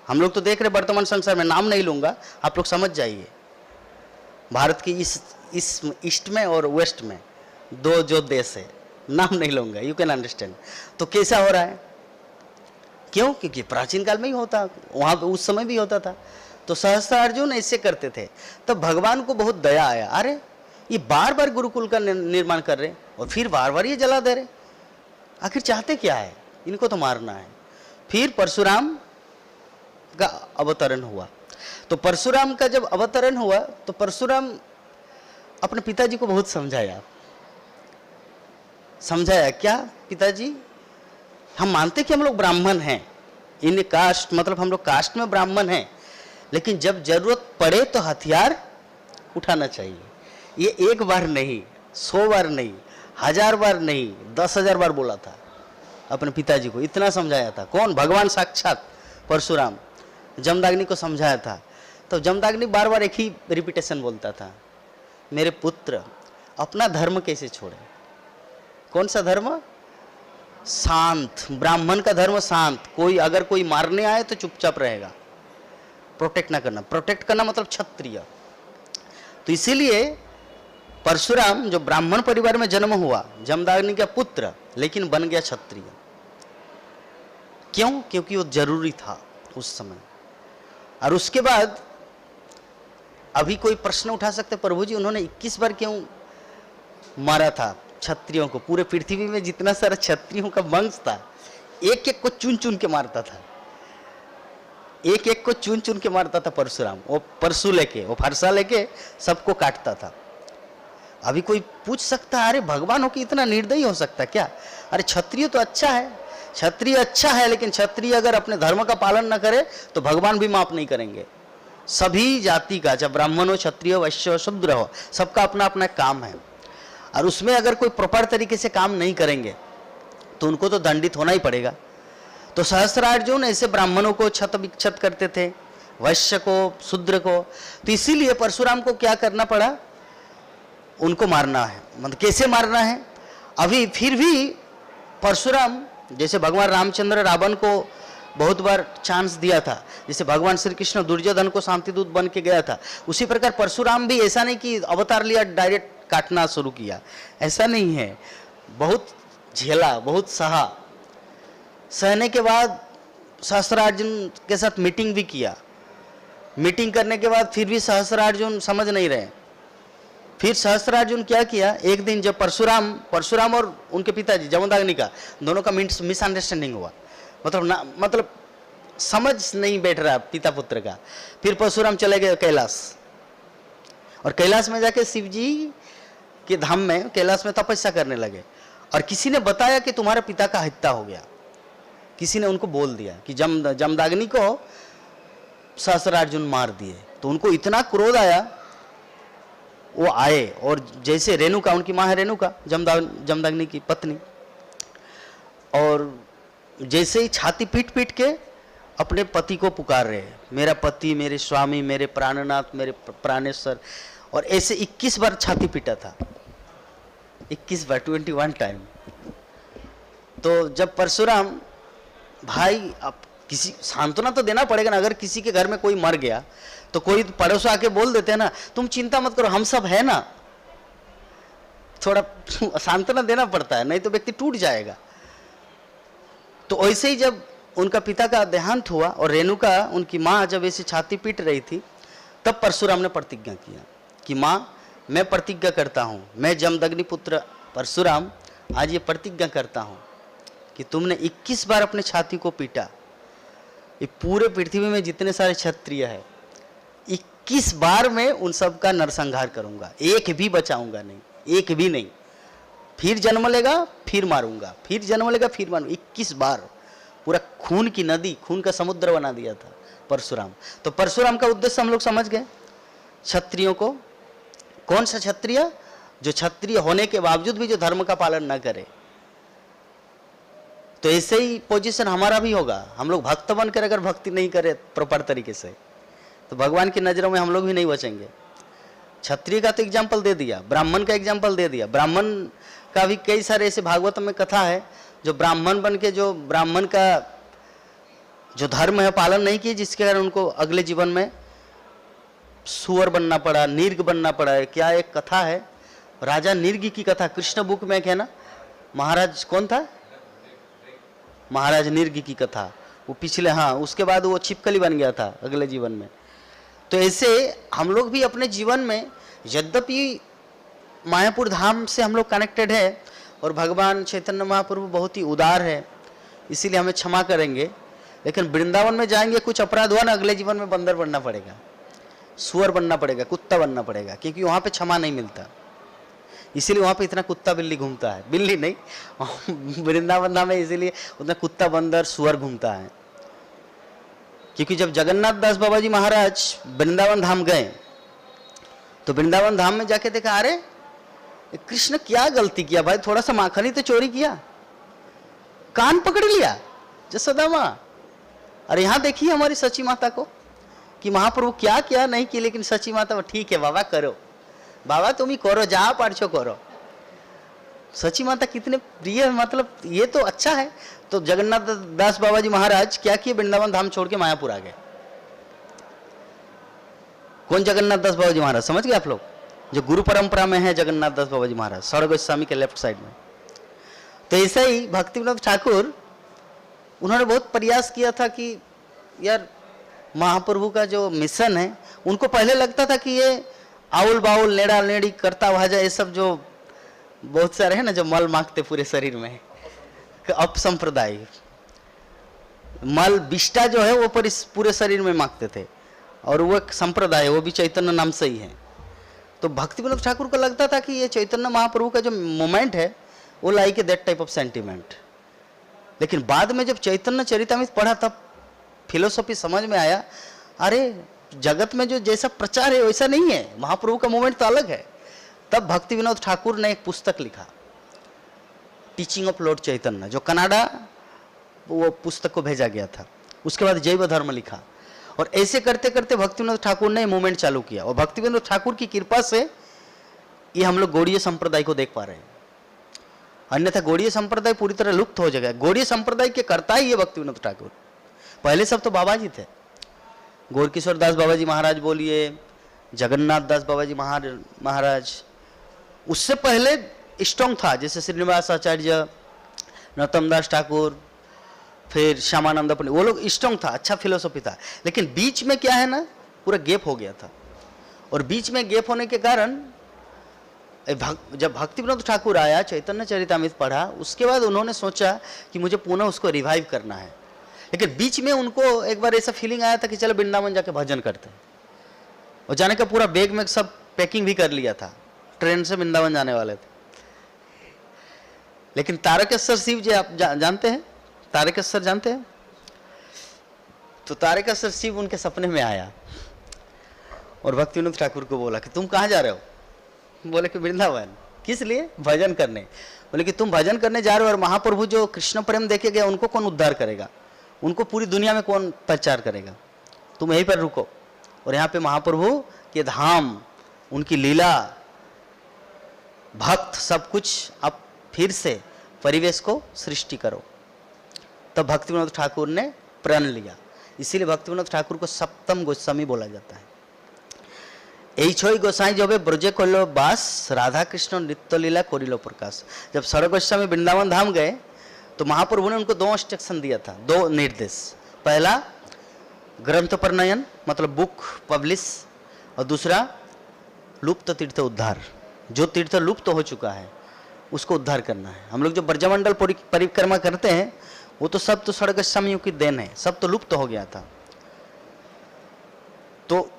हम लोग तो देख रहे वर्तमान संसार में, नाम नहीं लूंगा, आप लोग समझ जाइए, भारत की इस ईस्ट में और वेस्ट में दो जो देश है, नाम नहीं लूंगा, यू कैन अंडरस्टैंड। तो कैसा हो रहा है, क्यों? क्योंकि प्राचीन काल में ही होता, वहां पे उस समय भी होता था। तो सहस्त्रार्जुन ऐसे करते थे। तब भगवान को बहुत दया आया, अरे ये बार बार गुरुकुल का निर्माण कर रहे और फिर बार बार ये जला दे रहे, आखिर चाहते क्या है, इनको तो मारना है। फिर परशुराम का अवतरण हुआ। तो परशुराम का जब अवतरण हुआ तो परशुराम अपने पिताजी को बहुत समझाया क्या, पिताजी हम मानते कि हम लोग ब्राह्मण हैं, इन कास्ट, मतलब हम लोग कास्ट में ब्राह्मण हैं, लेकिन जब जरूरत पड़े तो हथियार उठाना चाहिए। ये एक बार नहीं, 100 बार नहीं, 1000 बार नहीं, 10,000 बार बोला था अपने पिताजी को, इतना समझाया था। कौन? भगवान साक्षात परशुराम जमदाग्नि को समझाया था। तो जमदाग्नि बार बार एक ही रिपीटेशन बोलता था, मेरे पुत्र अपना धर्म कैसे छोड़े। कौन सा धर्म? शांत, ब्राह्मण का धर्म शांत। अगर कोई मारने आए तो चुपचाप रहेगा, प्रोटेक्ट ना करना। प्रोटेक्ट करना मतलब क्षत्रिय। तो इसीलिए परशुराम जो ब्राह्मण परिवार में जन्म हुआ, जमदाग्नि का पुत्र, लेकिन बन गया क्षत्रिय। क्यों? क्योंकि वो जरूरी था उस समय। और उसके बाद अभी कोई प्रश्न उठा सकते, प्रभु जी उन्होंने 21 बार क्यों मारा था क्षत्रियों को? पूरे पृथ्वी में जितना सारा क्षत्रियों का वंश था, एक एक को चुन चुन के मारता था, एक एक को चुन चुन के मारता था परशुराम। वो परशु लेके, वो फरसा लेके सबको काटता था। अभी कोई पूछ सकता है, अरे भगवान हो कि इतना निर्दयी हो सकता क्या? अरे क्षत्रिय तो अच्छा है, क्षत्रिय अच्छा है, लेकिन क्षत्रिय अगर अपने धर्म का पालन न करे तो भगवान भी माफ नहीं करेंगे। सभी जाति का, चाहे ब्राह्मण हो, क्षत्रिय, वैश्य हो, शूद्र हो, सबका अपना अपना काम है। और उसमें अगर कोई प्रॉपर तरीके से काम नहीं करेंगे तो उनको तो दंडित होना ही पड़ेगा। तो सहस्त्रार्जुन ऐसे ब्राह्मणों को छत विक्षत करते थे, वैश्य को, शूद्र को। तो इसीलिए परशुराम को क्या करना पड़ा, उनको मारना है। मतलब कैसे मारना है, अभी फिर भी परशुराम, जैसे भगवान रामचंद्र रावण को बहुत बार चांस दिया था, जैसे भगवान श्री कृष्ण दुर्योधन को शांतिदूत बन के गया था, उसी प्रकार परशुराम भी ऐसा नहीं कि अवतार लिया डायरेक्ट काटना शुरू किया, ऐसा नहीं है। बहुत झेला, बहुत सहा। सहने के बाद सहस्त्रार्जुन के साथ मीटिंग भी किया। मीटिंग करने के बाद फिर भी सहस्त्रार्जुन समझ नहीं रहे। फिर सहस्त्रार्जुन क्या किया, एक दिन जब परशुराम और उनके पिताजी जमदग्नि का दोनों का मिसअंडरस्टैंडिंग हुआ, मतलब समझ नहीं बैठ रहा पिता पुत्र का। फिर परशुराम चले गए कैलाश, और कैलाश में जाके शिव जी के धाम में, कैलाश में तपस्या करने लगे। और किसी ने बताया कि तुम्हारे पिता का हत्या हो गया। किसी ने उनको बोल दिया कि जमदग्नि को सहस्त्रार्जुन मार दिए। तो उनको इतना क्रोध आया, वो आए और जैसे रेणुका, उनकी माँ है रेणुका, जमदग्नि की पत्नी, और जैसे ही छाती पीट पीट के अपने पति को पुकार रहे, मेरा पति, मेरे स्वामी, मेरे प्राणनाथ, मेरे प्राणेश्वर। और ऐसे 21 बार छाती पीटा था, 21 बार, 21 टाइम। तो जब परशुराम, भाई अब किसी सांत्वना तो देना पड़ेगा ना, अगर किसी के घर में कोई मर गया तो कोई पड़ोस आके बोल देते हैं ना, तुम चिंता मत करो, हम सब है ना। थोड़ा सांत्वना देना पड़ता है, नहीं तो व्यक्ति टूट जाएगा। तो ऐसे ही जब उनका पिता का देहांत हुआ और रेणुका, उनकी माँ, जब ऐसे छाती पीट रही थी, तब परशुराम ने प्रतिज्ञा किया कि माँ, मैं प्रतिज्ञा करता हूँ, मैं जमदग्नि पुत्र परशुराम आज ये प्रतिज्ञा करता हूँ कि तुमने 21 बार अपने छाती को पीटा, ये पूरे पृथ्वी में जितने सारे क्षत्रिय है, 21 बार में उन सब का नरसंहार करूंगा, एक भी बचाऊंगा नहीं, एक भी नहीं। फिर जन्म लेगा फिर मारूंगा, फिर जन्म लेगा फिर मारूंगा। 21 बार पूरा खून की नदी, खून का समुद्र बना दिया था परशुराम। तो परशुराम का उद्देश्य हम लोग समझ गए। क्षत्रियों को, कौन सा क्षत्रिय, जो क्षत्रिय होने के बावजूद भी जो धर्म का पालन न करे। तो ऐसे ही पोजीशन हमारा भी होगा। हम लोग भक्त बनकर अगर भक्ति नहीं करें प्रॉपर तरीके से, तो भगवान की नजरों में हम लोग भी नहीं बचेंगे। क्षत्रिय का तो एग्जाम्पल दे दिया, ब्राह्मण का एग्जाम्पल दे दिया। ब्राह्मण का भी कई सारे ऐसे भागवत में कथा है, जो ब्राह्मण बन के, जो ब्राह्मण का जो धर्म है पालन नहीं किए, जिसके कारण उनको अगले जीवन में सुअर बनना पड़ा, निर्ग बनना पड़ा है। क्या एक कथा है, राजा निर्ग की कथा, कृष्ण बुक में एक है ना। महाराज कौन था, महाराज निर्ग की कथा, वो पिछले, हाँ, उसके बाद वो छिपकली बन गया था अगले जीवन में। तो ऐसे हम लोग भी अपने जीवन में, यद्यपि मायापुर धाम से हम लोग कनेक्टेड है और भगवान चैतन्य महाप्रभु बहुत ही उदार है, इसीलिए हमें क्षमा करेंगे, लेकिन वृंदावन में जाएंगे, कुछ अपराध हुआ ना, अगले जीवन में बंदर बनना पड़ेगा, सुअर बनना पड़ेगा, कुत्ता बनना पड़ेगा, क्योंकि वहाँ पे क्षमा नहीं मिलता। इसीलिए वहाँ पे इतना कुत्ता बिल्ली घूमता है, बिल्ली नहीं, वृंदावन धाम में इसीलिए उतना कुत्ता बंदर सुअर घूमता है। क्योंकि जब जगन्नाथ दास बाबा जी महाराज वृंदावन धाम गए, तो वृंदावन धाम में जाके देखा, अरे कृष्ण क्या गलती किया भाई, थोड़ा सा माखन ही तो चोरी किया, कान पकड़ लिया जसोदा माँ। और यहाँ देखिए हमारी सची माता को कि महाप्रभु क्या क्या नहीं की, लेकिन सची माता, ठीक है बाबा करो, बाबा तुम ही करो, जहाँ पार्छो करो। सची माता कितने प्रिय है, मतलब ये तो अच्छा है। तो जगन्नाथ दास बाबा जी महाराज क्या किए, वृंदावन धाम छोड़ के मायापुर आ गए। कौन जगन्नाथ दास बाबा जी महाराज, समझ गए आप लोग, जो गुरु परंपरा में है जगन्नाथ दास बाबा जी महाराज, सौरभ गोस्वामी के लेफ्ट साइड में। तो ऐसे ही भक्ति विनोद ठाकुर, उन्होंने बहुत प्रयास किया था कि यार महाप्रभु का जो मिशन है, उनको पहले लगता था कि ये आउल बाउल, नेड़ा नेड़ी, करता भाजा, ये सब जो बहुत सारे हैं ना, जो मल मांगते पूरे शरीर में, अपसंप्रदाय मल विष्टा जो है वो पूरे शरीर में मांगते थे, और वो एक संप्रदाय, वो भी चैतन्य नाम से ही है। तो भक्ति विनोद ठाकुर को लगता था कि ये चैतन्य महाप्रभु का जो मोमेंट है वो like a that type of sentiment. लेकिन बाद में जब चैतन्य चरितामृत पढ़ा, तब फिलोसॉफी समझ में आया, अरे जगत में जो जैसा प्रचार है वैसा नहीं है, महाप्रभु का मूवमेंट तो अलग है। तब भक्ति विनोद ठाकुर ने एक पुस्तक लिखा, टीचिंग ऑफ लॉर्ड चैतन्य, जो कनाडा वो पुस्तक को भेजा गया था। उसके बाद जैव धर्म लिखा, और ऐसे करते करते भक्ति विनोद ठाकुर ने मूवमेंट चालू किया। और भक्ति विनोद ठाकुर की कृपा से ये हम लोग गौड़ीय संप्रदाय को देख पा रहे हैं, अन्यथा गौड़ीय संप्रदाय पूरी तरह लुप्त हो जाएगा। गौड़ीय संप्रदाय के कर्ता ही ये भक्ति विनोद ठाकुर। पहले सब तो बाबा जी थे, गौरकिशोर दास बाबा जी महाराज बोलिए, जगन्नाथ दास बाबा जी महाराज, उससे पहले स्ट्रॉन्ग था, जैसे श्रीनिवास आचार्य, नरोत्तम दास ठाकुर, फिर श्यामानंद पंडित, वो लोग स्ट्रॉन्ग था, अच्छा फिलोसफी था। लेकिन बीच में क्या है ना, पूरा गैप हो गया था। और बीच में गैप होने के कारण जब भक्ति विनोद ठाकुर आया, चैतन्य चरितामृत पढ़ा, उसके बाद उन्होंने सोचा कि मुझे पुनः उसको रिवाइव करना है। लेकिन बीच में उनको एक बार ऐसा फीलिंग आया था कि चलो वृंदावन जाके भजन करते हैं, और जाने का पूरा बैग में सब पैकिंग भी कर लिया था, ट्रेन से वृंदावन जाने वाले थे। लेकिन तारकेश्वर शिव जी आप जानते हैं, तारकेश्वर जानते हैं? तो तारकेश्वर शिव उनके सपने में आया और भक्ति विनोद ठाकुर को बोला कि तुम कहाँ जा रहे हो? बोले कि वृंदावन। किस लिए? भजन करने। बोले कि तुम भजन करने जा रहे हो, और महाप्रभु जो कृष्ण प्रेम देखे गए उनको कौन उद्धार करेगा, उनको पूरी दुनिया में कौन प्रचार करेगा, तुम यहीं पर रुको और यहाँ पे महाप्रभु के धाम, उनकी लीला, भक्त, सब कुछ आप फिर से परिवेश को सृष्टि करो। तब भक्ति विनोद ठाकुर ने प्रण लिया। इसीलिए भक्ति विनोद ठाकुर को सप्तम गोस्वामी बोला जाता है। এই ছয় গোসাই जब ब्रजे कलो बास, राधा कृष्ण नित्य लीला कोरिलो प्रकाश। जब षड़ गोस्वामी वृंदावन धाम गए तो महाप्रभु ने उनको 2 इंस्ट्रक्शन दिया था, 2 निर्देश। पहला ग्रंथ प्रनयन, मतलब बुक पब्लिश, और दूसरा लुप्त तीर्थ उद्धार, जो तीर्थ लुप्त हो चुका है उसको उद्धार करना है। हम लोग जो ब्रजमंडल परिक्रमा करते हैं वो तो सब तो षड़ गोस्वामियों की देन है, सब तो लुप्त हो गया था। तो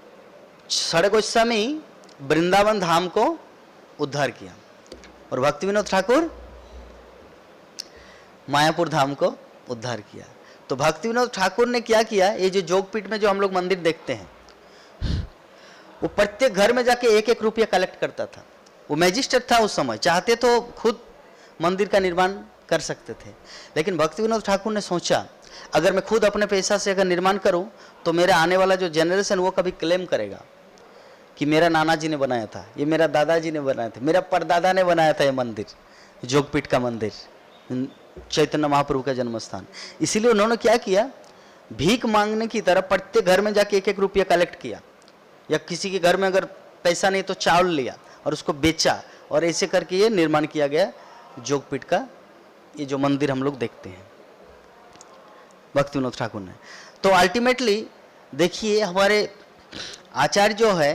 षड़ गोस्वामी वृंदावन धाम को उद्धार किया और भक्ति विनोद ठाकुर मायापुर धाम को उद्धार किया। तो भक्ति विनोद ठाकुर ने क्या किया, ये जो जोगपीठ में जो हम लोग मंदिर देखते हैं, वो प्रत्येक घर में जाके 1-1 रुपया कलेक्ट करता था। वो मैजिस्ट्रेट था उस समय, चाहते तो खुद मंदिर का निर्माण कर सकते थे। लेकिन भक्ति विनोद ठाकुर ने सोचा, अगर मैं खुद अपने पैसा से अगर निर्माण करूं तो मेरा आने वाला जो जनरेशन वो कभी क्लेम करेगा कि मेरा नाना जी ने बनाया था, ये मेरा दादाजी ने बनाया था, मेरा परदादा ने बनाया था ये मंदिर, जोगपीठ का मंदिर, चैतन्य महाप्रभु का जन्म स्थान। इसीलिए उन्होंने क्या किया, भीख मांगने की तरह प्रत्येक घर में जाके 1-1 रुपया कलेक्ट किया, या किसी के घर में अगर पैसा नहीं तो चावल लिया और उसको बेचा, और ऐसे करके ये निर्माण किया गया जोगपीठ का, ये जो मंदिर हम लोग देखते हैं भक्ति विनोद ठाकुर ने। तो अल्टीमेटली देखिए हमारे आचार्य जो है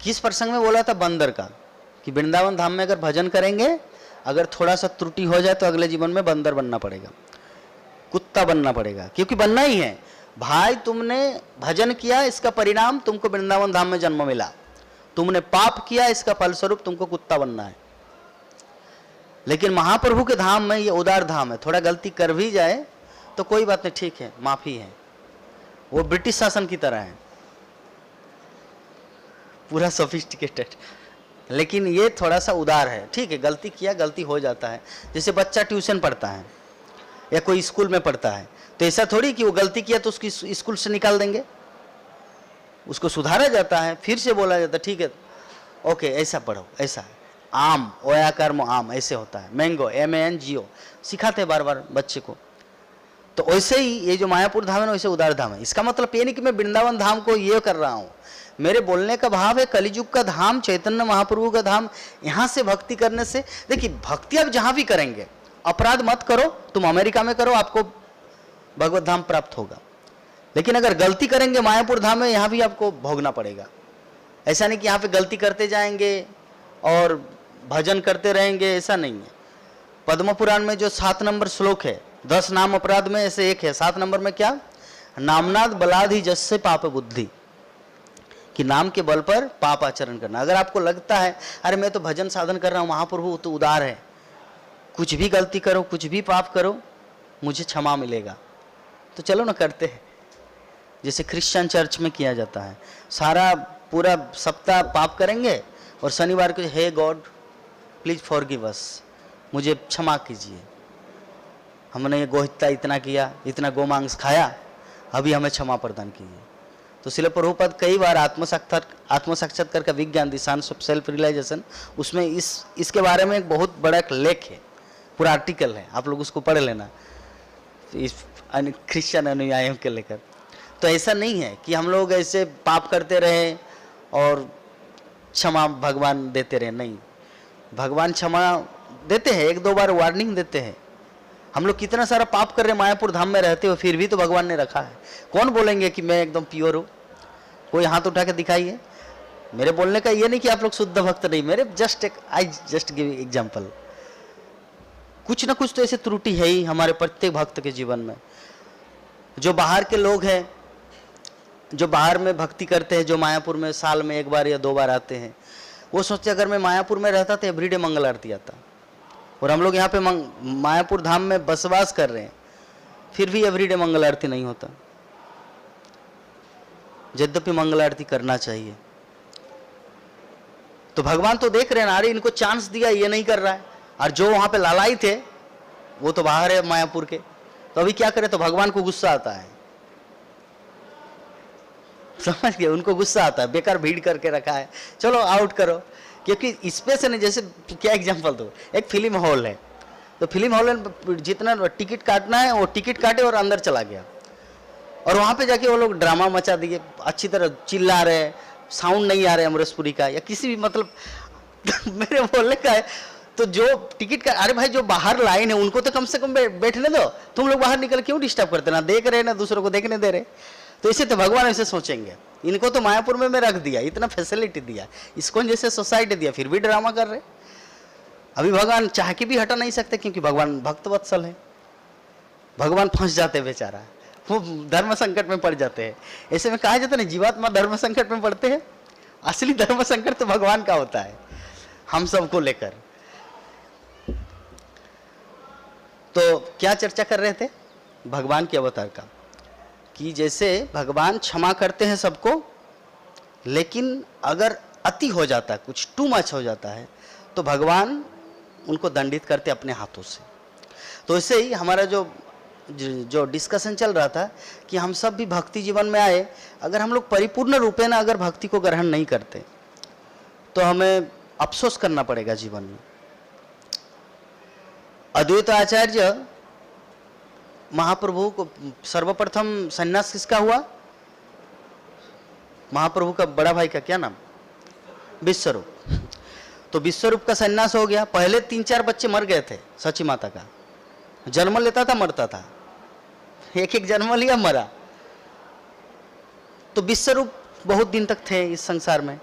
किस प्रसंग में बोला था, बंदर का, कि वृंदावन धाम में अगर भजन करेंगे, अगर थोड़ा सा त्रुटि हो जाए तो अगले जीवन में बंदर बनना पड़ेगा, कुत्ता बनना पड़ेगा, क्योंकि बनना ही है भाई। तुमने भजन किया, इसका परिणाम तुमको वृंदावन धाम में जन्म मिला, तुमने पाप किया, इसका फलस्वरूप तुमको कुत्ता बनना है। लेकिन महाप्रभु के धाम में ये उदार धाम है, थोड़ा गलती कर भी जाए तो कोई बात नहीं, ठीक है, माफी है। वो ब्रिटिश शासन की तरह है, पूरा सोफिस्टिकेटेड, लेकिन ये थोड़ा सा उदार है। ठीक है, गलती किया, गलती हो जाता है। जैसे बच्चा ट्यूशन पढ़ता है या कोई स्कूल में पढ़ता है, तो ऐसा थोड़ी कि वो गलती किया तो उसकी स्कूल से निकाल देंगे, उसको सुधारा जाता है, फिर से बोला जाता है ठीक है ओके ऐसा पढ़ो, ऐसा है। आम, ओयाकार में आम ऐसे होता है, मैंगो MANGO सिखाते हैं बार बार बच्चे को। तो वैसे ही ये जो मायापुर धाम है ना, वैसे उदार धाम है। इसका मतलब ये नहीं कि मैं वृंदावन धाम को ये कर रहा हूँ, मेरे बोलने का भाव है कलिजुग का धाम, चैतन्य महाप्रभु का धाम, यहाँ से भक्ति करने से, देखिए भक्ति आप जहाँ भी करेंगे, अपराध मत करो, तुम अमेरिका में करो, आपको भगवत धाम प्राप्त होगा। लेकिन अगर गलती करेंगे मायापुर धाम में, यहाँ भी आपको भोगना पड़ेगा। ऐसा नहीं कि यहाँ पे गलती करते जाएंगे और भजन करते रहेंगे, ऐसा नहीं है। पद्म पुराण में जो 7 नंबर श्लोक है, 10 नाम अपराध में ऐसे एक है, 7 नंबर में क्या, नामनाद बलाद ही जस से पाप बुद्धि, कि नाम के बल पर पाप आचरण करना। अगर आपको लगता है अरे मैं तो भजन साधन कर रहा हूँ, महाप्रभु तो उदार है, कुछ भी गलती करो, कुछ भी पाप करो, मुझे क्षमा मिलेगा, तो चलो ना करते हैं। जैसे क्रिश्चियन चर्च में किया जाता है, सारा पूरा सप्ताह पाप करेंगे, और शनिवार को हे गॉड प्लीज फॉरगिव अस, मुझे क्षमा कीजिए, हमने ये गोहत्या इतना किया, इतना गोमांस खाया, अभी हमें क्षमा प्रदान कीजिए। तो श्रील प्रभुपाद कई बार आत्मसाक्षात्कार का विज्ञान, the science of self realisation, उसमें इसके बारे में एक बहुत बड़ा एक लेख है, पूरा आर्टिकल है, आप लोग उसको पढ़ लेना, इस क्रिश्चियन अनुयायियों के लेकर। तो ऐसा नहीं है कि हम लोग ऐसे पाप करते रहे और क्षमा भगवान देते रहे, नहीं, भगवान क्षमा देते हैं, एक दो बार वार्निंग देते हैं। हम लोग कितना सारा पाप कर रहे हैं, मायापुर धाम में रहते हो, फिर भी तो भगवान ने रखा है। कौन बोलेंगे कि मैं एकदम प्योर हूँ? कोई हाथ उठा के दिखाइए। मेरे बोलने का ये नहीं कि आप लोग शुद्ध भक्त नहीं, मेरे आई जस्ट गिव एग्जांपल। कुछ ना कुछ तो ऐसे त्रुटि है ही हमारे प्रत्येक भक्त के जीवन में। जो बाहर के लोग हैं, जो बाहर में भक्ति करते हैं, जो मायापुर में साल में एक बार या दो बार आते हैं, वो सोचते अगर मैं मायापुर में रहता तो एवरीडे मंगल आरती आता, और हम लोग यहाँ पे मायापुर धाम में बसवास कर रहे हैं, फिर भी एवरीडे मंगल आरती नहीं होता। यद्यपि मंगल आरती करना चाहिए। तो भगवान तो देख रहे हैं, अरे इनको चांस दिया, ये नहीं कर रहा है, और जो वहां पे लालाई थे वो तो बाहर है मायापुर के, तो अभी क्या करे? तो भगवान को गुस्सा आता है, समझ गए? उनको गुस्सा आता है, बेकार भीड़ करके रखा है, चलो आउट करो। क्योंकि स्पेस है नहीं, जैसे क्या एग्जांपल दो, एक फिल्म हॉल है, तो फिल्म हॉल में जितना टिकट काटना है वो टिकट काटे और अंदर चला गया, और वहां पे जाके वो लोग ड्रामा मचा दिए, अच्छी तरह चिल्ला रहे, साउंड नहीं आ रहा है अमरेशपुरी का या किसी भी, मतलब मेरे बोलने का है। तो जो टिकट का, अरे भाई जो बाहर लाइन है उनको तो कम से कम बैठने दो, तुम लोग बाहर निकल क्यों डिस्टर्ब करते? ना देख रहे ना दूसरों को देखने दे रहे। तो इसे तो भगवान ऐसे सोचेंगे, इनको तो मायापुर में मैं रख दिया, इतना फैसिलिटी दिया, इसको जैसे सोसाइटी दिया, फिर भी ड्रामा कर रहे। अभी भगवान चाह के भी हटा नहीं सकते, क्योंकि भगवान भक्त वत्सल है। भगवान फंस जाते बेचारा, वो धर्म संकट में पड़ जाते हैं। ऐसे में कहा जाता है ना, जीवात्मा धर्म संकट में पड़ते हैं। असली धर्म संकट तो भगवान का होता है, हम सबको लेकर। तो क्या चर्चा कर रहे थे? भगवान के अवतार का, कि जैसे भगवान क्षमा करते हैं सबको, लेकिन अगर अति हो जाता है, कुछ टू मच हो जाता है, तो भगवान उनको दंडित करते अपने हाथों से। तो इससे ही हमारा जो डिस्कशन चल रहा था कि हम सब भी भक्ति जीवन में आए, अगर हम लोग परिपूर्ण रूपे ना अगर भक्ति को ग्रहण नहीं करते तो हमें अफसोस करना पड़ेगा जीवन में। अद्वैत आचार्य महाप्रभु को सर्वप्रथम सन्यास किसका हुआ? महाप्रभु का बड़ा भाई का क्या नाम? विश्वरूप। तो विश्वरूप का सन्यास हो गया। पहले 3-4 बच्चे मर गए थे। सची माता का जन्म लेता था, मरता था, एक एक जन्म लिया, मरा। तो विश्वरूप बहुत दिन तक थे इस संसार में।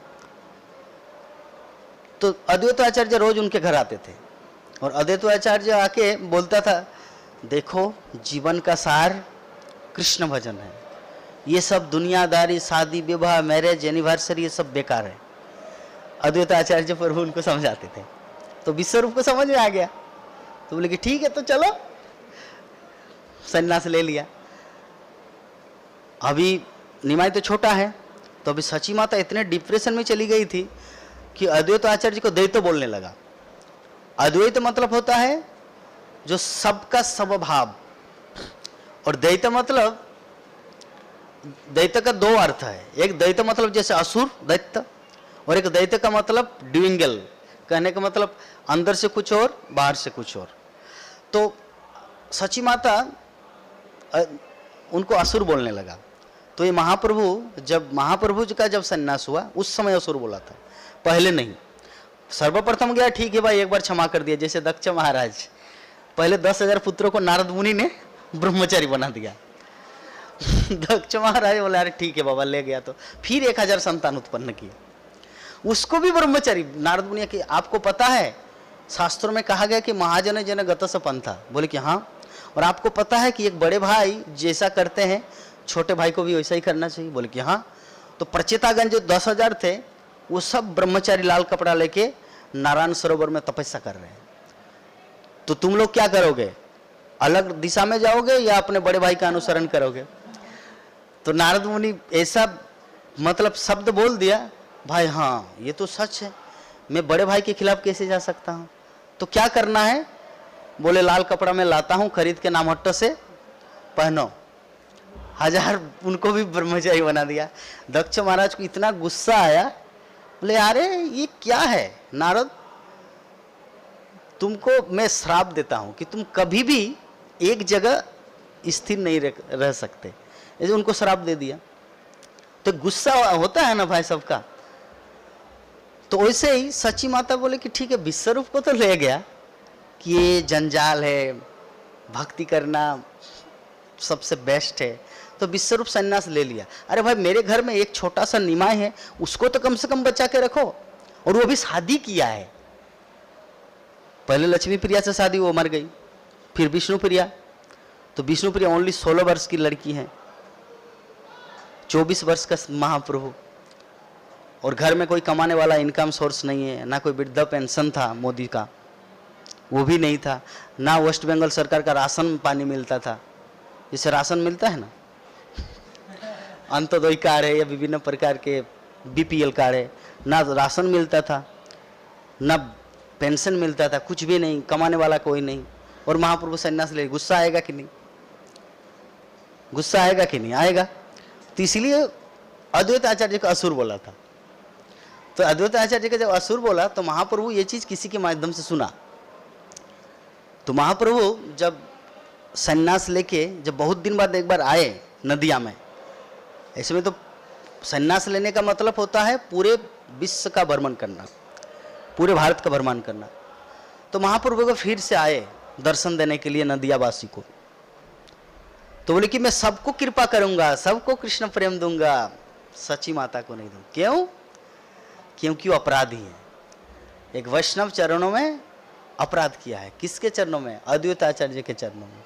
तो अद्वैत आचार्य रोज उनके घर आते थे, और अद्वैत आचार्य आके बोलता था, देखो जीवन का सार कृष्ण भजन है, ये सब दुनियादारी, शादी विवाह, मैरिज, एनिवर्सरी, ये सब बेकार है। अद्वैत आचार्य प्रभु उनको समझाते थे। तो विश्वरूप को समझ में आ गया, तो बोले कि ठीक है, तो चलो सन्यास ले लिया। अभी निमाई तो छोटा है, तो अभी सची माता इतने डिप्रेशन में चली गई थी कि अद्वैत आचार्य को द्वैत बोलने लगा। अद्वैत मतलब होता है जो सबका सब भाव, और द्वैत मतलब, द्वैत का दो अर्थ है। एक द्वैत मतलब जैसे असुर दैत्य, और एक द्वैत का मतलब ड्यूइंगल, कहने का मतलब अंदर से कुछ और बाहर से कुछ और। तो सची माता उनको असुर बोलने लगा। तो ये महाप्रभु का जब सन्यास हुआ उस समय असुर बोला था, पहले नहीं। सर्वप्रथम गया, ठीक है भाई एक बार क्षमा कर दिया, जैसे दक्ष महाराज, पहले 10,000 पुत्रों को नारद मुनि ने ब्रह्मचारी बना दिया। दक्ष महाराज बोला अरे ठीक है बाबा, ले गया। तो फिर 1000 संतान उत्पन्न किए, उसको भी ब्रह्मचारी नारद मुनि की। आपको पता है शास्त्रों में कहा गया कि महाजन जन गतस पंथा, बोले कि हाँ। और आपको पता है कि एक बड़े भाई जैसा करते हैं छोटे भाई को भी वैसा ही करना चाहिए, बोले कि हाँ। तो प्रचेतागण जो 10,000 थे वो सब ब्रह्मचारी लाल कपड़ा लेके नारायण सरोवर में तपस्या कर रहे हैं। तो तुम लोग क्या करोगे? अलग दिशा में जाओगे या अपने बड़े भाई का अनुसरण करोगे? तो नारद मुनि ऐसा मतलब शब्द बोल दिया, भाई हाँ ये तो सच है, मैं बड़े भाई के खिलाफ कैसे जा सकता हूँ? तो क्या करना है? बोले लाल कपड़ा मैं लाता हूँ, खरीद के नामहट्टो से पहनो। 1000 उनको भी ब्रह्मचारी बना दिया। दक्ष महाराज को इतना गुस्सा आया, बोले अरे ये क्या है नारद, तुमको मैं श्राप देता हूं कि तुम कभी भी एक जगह स्थिर नहीं रह सकते। ऐसे उनको श्राप दे दिया। तो गुस्सा होता है ना भाई सबका। तो वैसे ही सची माता बोले कि ठीक है, विश्वरूप को तो ले गया कि ये जंजाल है, भक्ति करना सबसे बेस्ट है, तो विश्वरूप संन्यास ले लिया। अरे भाई मेरे घर में एक छोटा सा निमाय है, उसको तो कम से कम बचा के रखो। और वो भी शादी किया है। पहले लक्ष्मी प्रिया से शादी, वो मर गई। फिर विष्णु प्रिया, तो विष्णु प्रिया ओनली 16 वर्ष की लड़की है, 24 वर्ष का महाप्रभु। और घर में कोई कमाने वाला इनकम सोर्स नहीं है, ना कोई वृद्धा पेंशन था मोदी का, वो भी नहीं था, ना वेस्ट बंगाल सरकार का राशन पानी मिलता था। जैसे राशन मिलता है ना, अंत्योदय कार्ड है या विभिन्न प्रकार के बीपीएल कार्ड है, ना राशन मिलता था, ना पेंशन मिलता था, कुछ भी नहीं, कमाने वाला कोई नहीं। और महाप्रभु संन्यास ले, गुस्सा आएगा कि नहीं? गुस्सा आएगा कि नहीं? आएगा। तो इसलिए अद्वैत आचार्य को असुर बोला था। तो अद्वैत आचार्य का जब असुर बोला तो महाप्रभु ये चीज किसी के माध्यम से सुना। तो महाप्रभु जब संन्यास लेके जब बहुत दिन बाद एक बार आए नदिया में, ऐसे में तो संन्यास लेने का मतलब होता है पूरे विश्व का भ्रमण करना, पूरे भारत का भ्रमण करना। तो महाप्रभु को फिर से आए दर्शन देने के लिए नदियावासी को। तो बोले कि मैं सबको कृपा करूंगा, सबको कृष्ण प्रेम दूंगा, सची माता को नहीं दूंगा। क्यों? क्योंकि वो अपराधी है। एक वैष्णव चरणों में अपराध किया है। किसके चरणों में? अद्वैत आचार्य के चरणों में।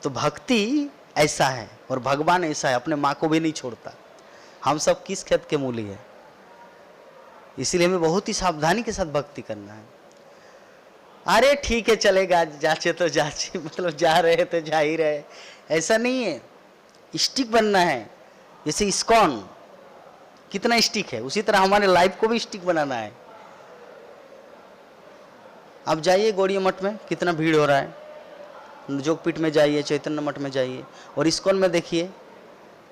तो भक्ति ऐसा है और भगवान ऐसा है, अपने माँ को भी नहीं छोड़ता। हम सब किस खेत के मूली है, इसीलिए हमें बहुत ही सावधानी के साथ भक्ति करना है। अरे ठीक है चलेगा, जाचे तो जाचे, मतलब जा रहे तो जा ही रहे, ऐसा नहीं है। स्टिक बनना है। जैसे इस्कॉन कितना स्टिक है, उसी तरह हमारे लाइफ को भी स्टिक बनाना है। आप जाइए गौड़िया मठ में, कितना भीड़ हो रहा है। जोगपीठ में जाइए, चैतन्य मठ में जाइए, और इस्कॉन में देखिए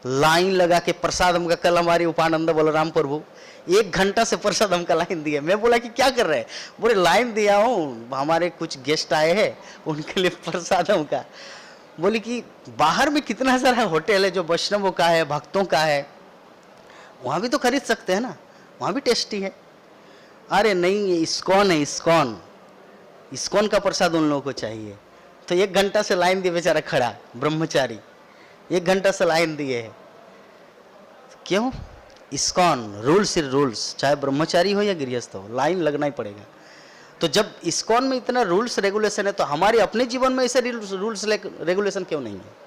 लाइन लगा के प्रसाद हम का। कल हमारी उपानंद बलराम प्रभु 1 घंटा से प्रसाद हम का लाइन दिए। मैं बोला कि क्या कर रहे हैं? बोले लाइन दिया हूँ, हमारे कुछ गेस्ट आए हैं उनके लिए प्रसाद हम का। बोली कि बाहर में कितना सारा होटल है जो वैष्णवों का है, भक्तों का है, वहाँ भी तो खरीद सकते हैं ना, वहाँ भी टेस्टी है। अरे नहीं, ये इस्कॉन है, इस्कॉन, इस्कॉन का प्रसाद उन लोगों को चाहिए। तो 1 घंटा से लाइन दिए बेचारा खड़ा, ब्रह्मचारी 1 घंटा से लाइन दिए है। क्यों? इस्कॉन, रूल्स रूल्स, चाहे ब्रह्मचारी हो या गृहस्थ हो, लाइन लगना ही पड़ेगा। तो जब इस्कॉन में इतना रूल्स रेगुलेशन है, तो हमारे अपने जीवन में ऐसे रूल्स रेगुलेशन क्यों नहीं है?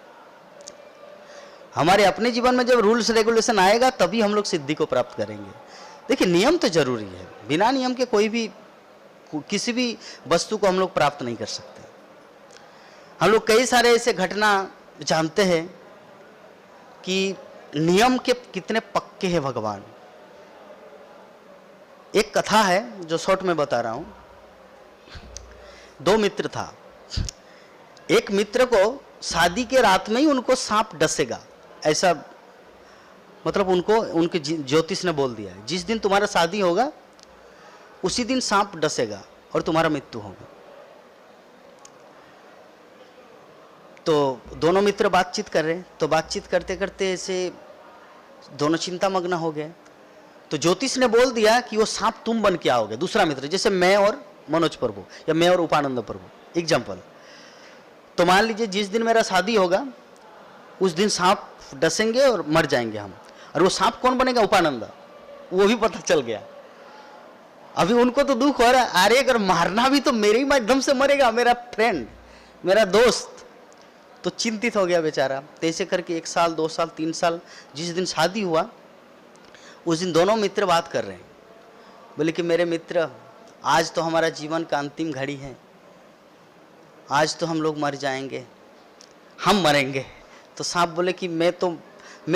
हमारे अपने जीवन में जब रूल्स रेगुलेशन आएगा तभी हम लोग सिद्धि को प्राप्त करेंगे। देखिए नियम तो जरूरी है, बिना नियम के कोई भी किसी भी वस्तु को हम लोग प्राप्त नहीं कर सकते। हम लोग कई सारे ऐसे घटना जानते हैं कि नियम के कितने पक्के हैं भगवान। एक कथा है जो शॉर्ट में बता रहा हूं। 2 मित्र था। एक मित्र को शादी के रात में ही उनको सांप डसेगा, ऐसा मतलब उनको उनके ज्योतिष ने बोल दिया है, जिस दिन तुम्हारा शादी होगा उसी दिन सांप डसेगा और तुम्हारा मृत्यु होगा। तो दोनों मित्र बातचीत कर रहे हैं, तो बातचीत करते करते ऐसे दोनों चिंता मग्न हो गए। तो ज्योतिष ने बोल दिया कि वो सांप तुम बन के आओगे, दूसरा मित्र, जैसे मैं और मनोज प्रभु या मैं और उपानंद प्रभु, एग्जाम्पल। तो मान लीजिए जिस दिन मेरा शादी होगा उस दिन सांप डसेंगे और मर जाएंगे हम। और वो सांप कौन बनेगा? उपानंद। वो भी पता चल गया। अभी उनको तो दुख हो रहा है, अरे अगर मारना भी तो मेरे ही माध्यम से मरेगा, मेरा फ्रेंड, मेरा दोस्त। तो चिंतित हो गया बेचारा। तो ऐसे करके 1 साल 2 साल 3 साल, जिस दिन शादी हुआ उस दिन दोनों मित्र बात कर रहे हैं। बोले कि मेरे मित्र, आज तो हमारा जीवन का अंतिम घड़ी है, आज तो हम लोग मर जाएंगे, हम मरेंगे। तो सांप बोले कि मैं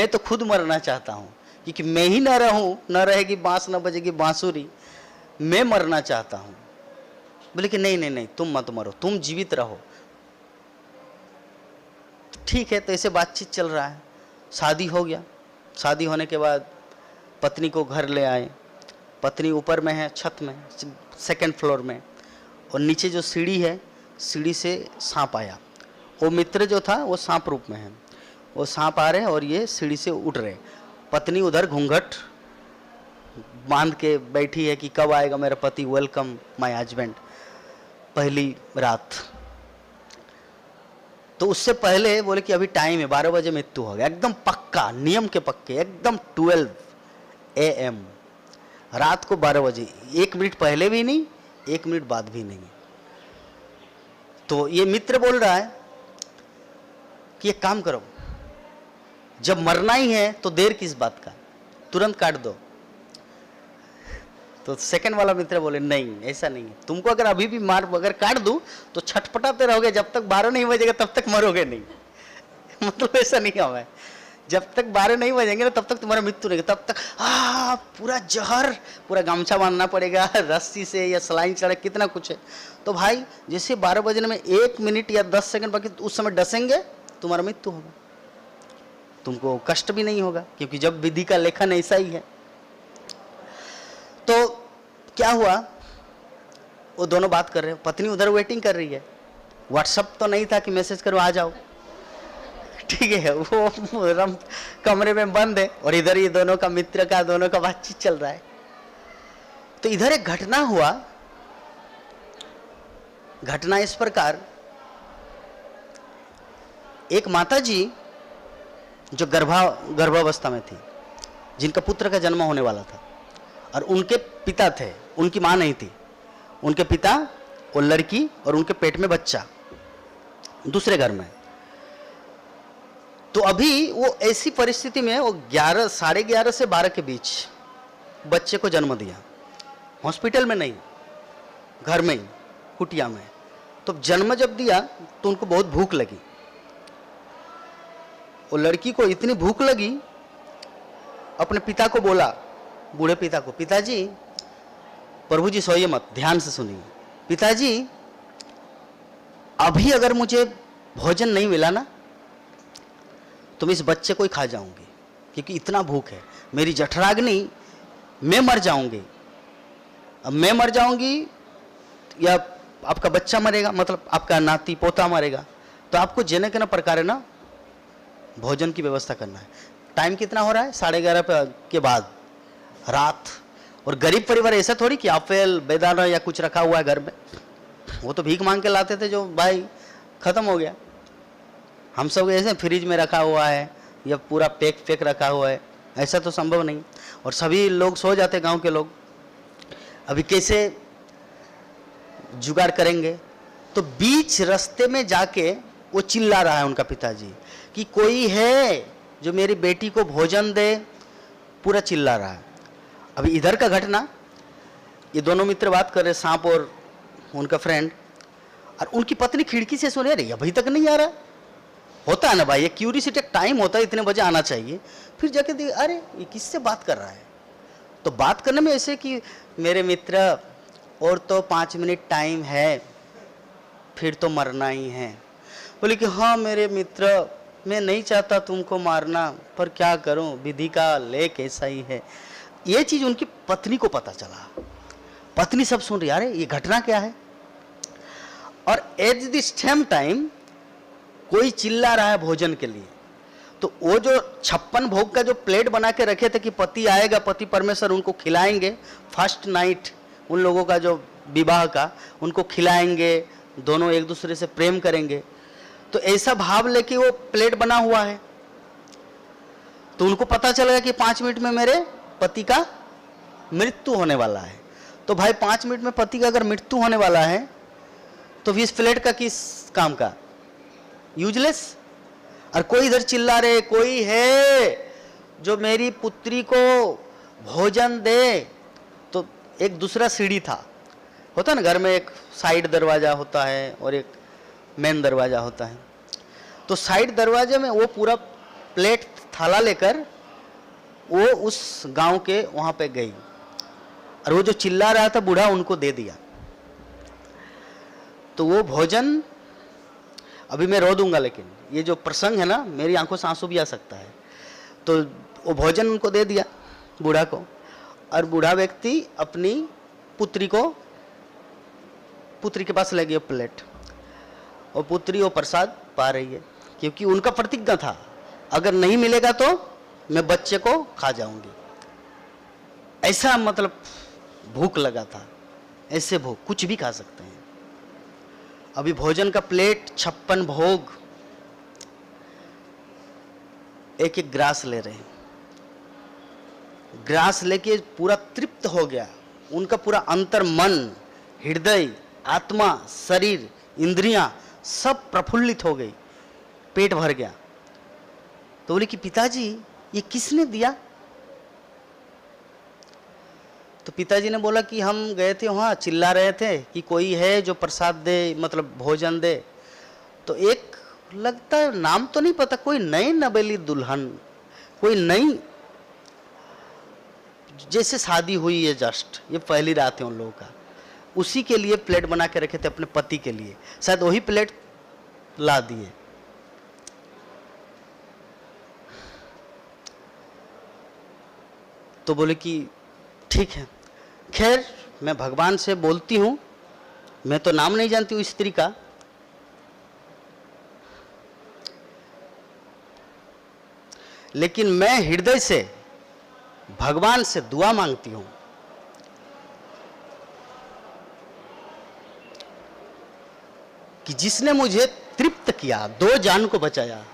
तो खुद मरना चाहता हूँ, क्योंकि मैं ही न रहूँ, न रहेगी बांस, न बजेगी बांसुरी, मैं मरना चाहता हूँ। बोले कि नहीं नहीं नहीं, तुम मत मरो, तुम जीवित रहो। ठीक है, तो ऐसे बातचीत चल रहा है। शादी हो गया। शादी होने के बाद पत्नी को घर ले आए। पत्नी ऊपर में है, छत में, सेकंड फ्लोर में, और नीचे जो सीढ़ी है, सीढ़ी से सांप आया। वो मित्र जो था वो सांप रूप में है, वो सांप आ रहे और ये सीढ़ी से उठ रहे। पत्नी उधर घूंघट बांध के बैठी है कि कब आएगा मेरा पति, वेलकम माय हस्बैंड, पहली रात। तो उससे पहले बोले कि अभी टाइम है, 12 बजे मृत्यु हो गया। एकदम पक्का, नियम के पक्के, एकदम 12 AM, रात को 12 बजे, 1 मिनट पहले भी नहीं, 1 मिनट बाद भी नहीं। तो ये मित्र बोल रहा है कि एक काम करो, जब मरना ही है तो देर किस बात का, तुरंत काट दो। तो सेकंड वाला मित्र बोले नहीं, ऐसा नहीं है, तुमको अगर अभी भी अगर काट दूं तो छटपटाते रहोगे, जब तक 12 नहीं बजेगा तब तक मरोगे नहीं। मतलब ऐसा नहीं है, जब तक 12 नहीं बजेंगे ना तब तक तुम्हारा मृत्यु नहीं, तब तक पूरा जहर, पूरा गमछा बांधना पड़ेगा, रस्सी से या सलाइन चढ़े, कितना कुछ है। तो भाई जैसे 12 बजने में 1 मिनट या 10 सेकंड बाकी, उस समय डसेंगे, तुम्हारा मृत्यु होगा, तुमको कष्ट भी नहीं होगा, क्योंकि जब विधि का लेखन ऐसा ही है। तो क्या हुआ, वो दोनों बात कर रहे हैं, पत्नी उधर वेटिंग कर रही है। व्हाट्सएप तो नहीं था कि मैसेज करो आ जाओ, ठीक है, वो कमरे में बंद है, और इधर ये दोनों का, मित्र का, दोनों का बातचीत चल रहा है। तो इधर एक घटना हुआ। घटना इस प्रकार, एक माता जी जो गर्भावस्था में थी, जिनका पुत्र का जन्म होने वाला था, और उनके पिता थे, उनकी मां नहीं थी, उनके पिता और लड़की और उनके पेट में बच्चा दूसरे घर में। तो अभी वो ऐसी परिस्थिति में वो 11:30 से 12 के बीच बच्चे को जन्म दिया, हॉस्पिटल में नहीं, घर में ही, कुटिया में। तो जन्म जब दिया तो उनको बहुत भूख लगी, वो लड़की को इतनी भूख लगी, अपने पिता को बोला, बूढ़े पिता को, पिताजी, प्रभु जी सोइए मत, ध्यान से सुनिए, पिताजी अभी अगर मुझे भोजन नहीं मिला ना तो मैं इस बच्चे को ही खा जाऊंगी, क्योंकि इतना भूख है, मेरी जठराग्नि, मैं मर जाऊंगी। अब मैं मर जाऊंगी या आपका बच्चा मरेगा, मतलब आपका नाती पोता मरेगा, तो आपको जेने के ना प्रकार है ना भोजन की व्यवस्था करना है। टाइम कितना हो रहा है, 11:30 के बाद, रात। और गरीब परिवार ऐसा थोड़ी कि एप्पल बेदाना या कुछ रखा हुआ है घर में, वो तो भीख मांग के लाते थे, जो भाई खत्म हो गया। हम सब ऐसे फ्रिज में रखा हुआ है या पूरा पैक रखा हुआ है, ऐसा तो संभव नहीं। और सभी लोग सो जाते, गांव के लोग, अभी कैसे जुगाड़ करेंगे। तो बीच रास्ते में जाके वो चिल्ला रहा है उनका पिताजी कि कोई है जो मेरी बेटी को भोजन दे, पूरा चिल्ला रहा है। अभी इधर का घटना, ये दोनों मित्र बात कर रहे, सांप और उनका फ्रेंड, और उनकी पत्नी खिड़की से सुन रही, अभी तक नहीं आ रहा। होता है ना भाई, ये क्यूरियोसिटी, टाइम होता है इतने बजे आना चाहिए, फिर जाके देख, अरे ये किससे बात कर रहा है। तो बात करने में ऐसे कि मेरे मित्र, और तो 5 मिनट टाइम है, फिर तो मरना ही है। बोले कि हाँ मेरे मित्र, मैं नहीं चाहता तुमको मारना, पर क्या करूं, विधि का लेख ऐसा ही है। ये चीज उनकी पत्नी को पता चला। पत्नी सब सुन रही, अरे ये घटना क्या है। और एट दिस सेम टाइम कोई चिल्ला रहा है भोजन के लिए। तो वो जो 56 भोग का जो प्लेट बना के रखे थे कि पति आएगा, पति परमेश्वर उनको खिलाएंगे, फर्स्ट नाइट उन लोगों का जो विवाह का, उनको खिलाएंगे, दोनों एक दूसरे से प्रेम करेंगे। तो ऐसा भाव लेके वो प्लेट बना हुआ है। तो उनको पता चलेगा कि 5 मिनट में मेरे पति का मृत्यु होने वाला है। तो भाई 5 मिनट में पति का अगर मृत्यु होने वाला है तो इस प्लेट का किस काम का, यूजलेस। और कोई इधर चिल्ला रहे, कोई है जो मेरी पुत्री को भोजन दे। तो एक दूसरा सीढ़ी था, होता ना घर में, एक साइड दरवाजा होता है और एक मेन दरवाजा होता है। तो साइड दरवाजे में वो पूरा प्लेट थाला लेकर वो उस गांव के वहां पे गई। और वो जो चिल्ला रहा था बूढ़ा उनको दे दिया। तो वो भोजन, अभी मैं रो दूंगा, लेकिन ये जो प्रसंग है ना, मेरी आंखों से आंसू भी आ सकता है। तो वो भोजन उनको दे दिया बूढ़ा को, और बूढ़ा व्यक्ति अपनी पुत्री के पास ले गया प्लेट, और पुत्री वो प्रसाद पा रही है, क्योंकि उनका प्रतिज्ञा था अगर नहीं मिलेगा तो मैं बच्चे को खा जाऊंगी। ऐसा मतलब भूख लगा था, ऐसे भूख कुछ भी खा सकते हैं। अभी भोजन का प्लेट, 56 भोग, एक एक ग्रास ले रहे हैं। ग्रास लेके पूरा तृप्त हो गया, उनका पूरा अंतर, मन, हृदय, आत्मा, शरीर, इंद्रियां सब प्रफुल्लित हो गई, पेट भर गया। तो बोले कि पिताजी ये किसने दिया? तो पिताजी ने बोला कि हम गए थे वहाँ, चिल्ला रहे थे कि कोई है जो प्रसाद दे, मतलब भोजन दे। तो एक लगता है, नाम तो नहीं पता, कोई नई नवेली दुल्हन, कोई नई, जैसे शादी हुई है जस्ट, ये पहली रात है उन लोगों का, उसी के लिए प्लेट बना के रखे थे अपने पति के लिए, शायद वही प्लेट ला दिए। तो बोले कि ठीक है, खैर मैं भगवान से बोलती हूँ, मैं तो नाम नहीं जानती हूँ स्त्री का, लेकिन मैं हृदय से भगवान से दुआ मांगती हूँ कि जिसने मुझे तृप्त किया, 2 जान को बचाया,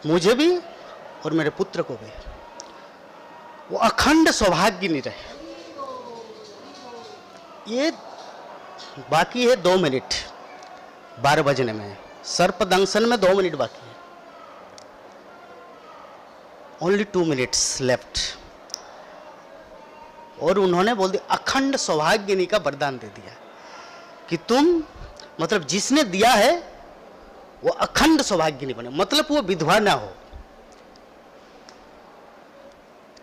मुझे भी और मेरे पुत्र को भी, वो अखंड सौभाग्यनी रहे। ये बाकी है 2 मिनट, 12 बजने में, सर्पदंशन में 2 मिनट बाकी है, ओनली 2 मिनट्स लेफ्ट। और उन्होंने बोल दिया, अखंड सौभाग्यनी का वरदान दे दिया कि तुम, मतलब जिसने दिया है वो अखंड सौभाग्यनी बने, मतलब वो विधवा ना हो।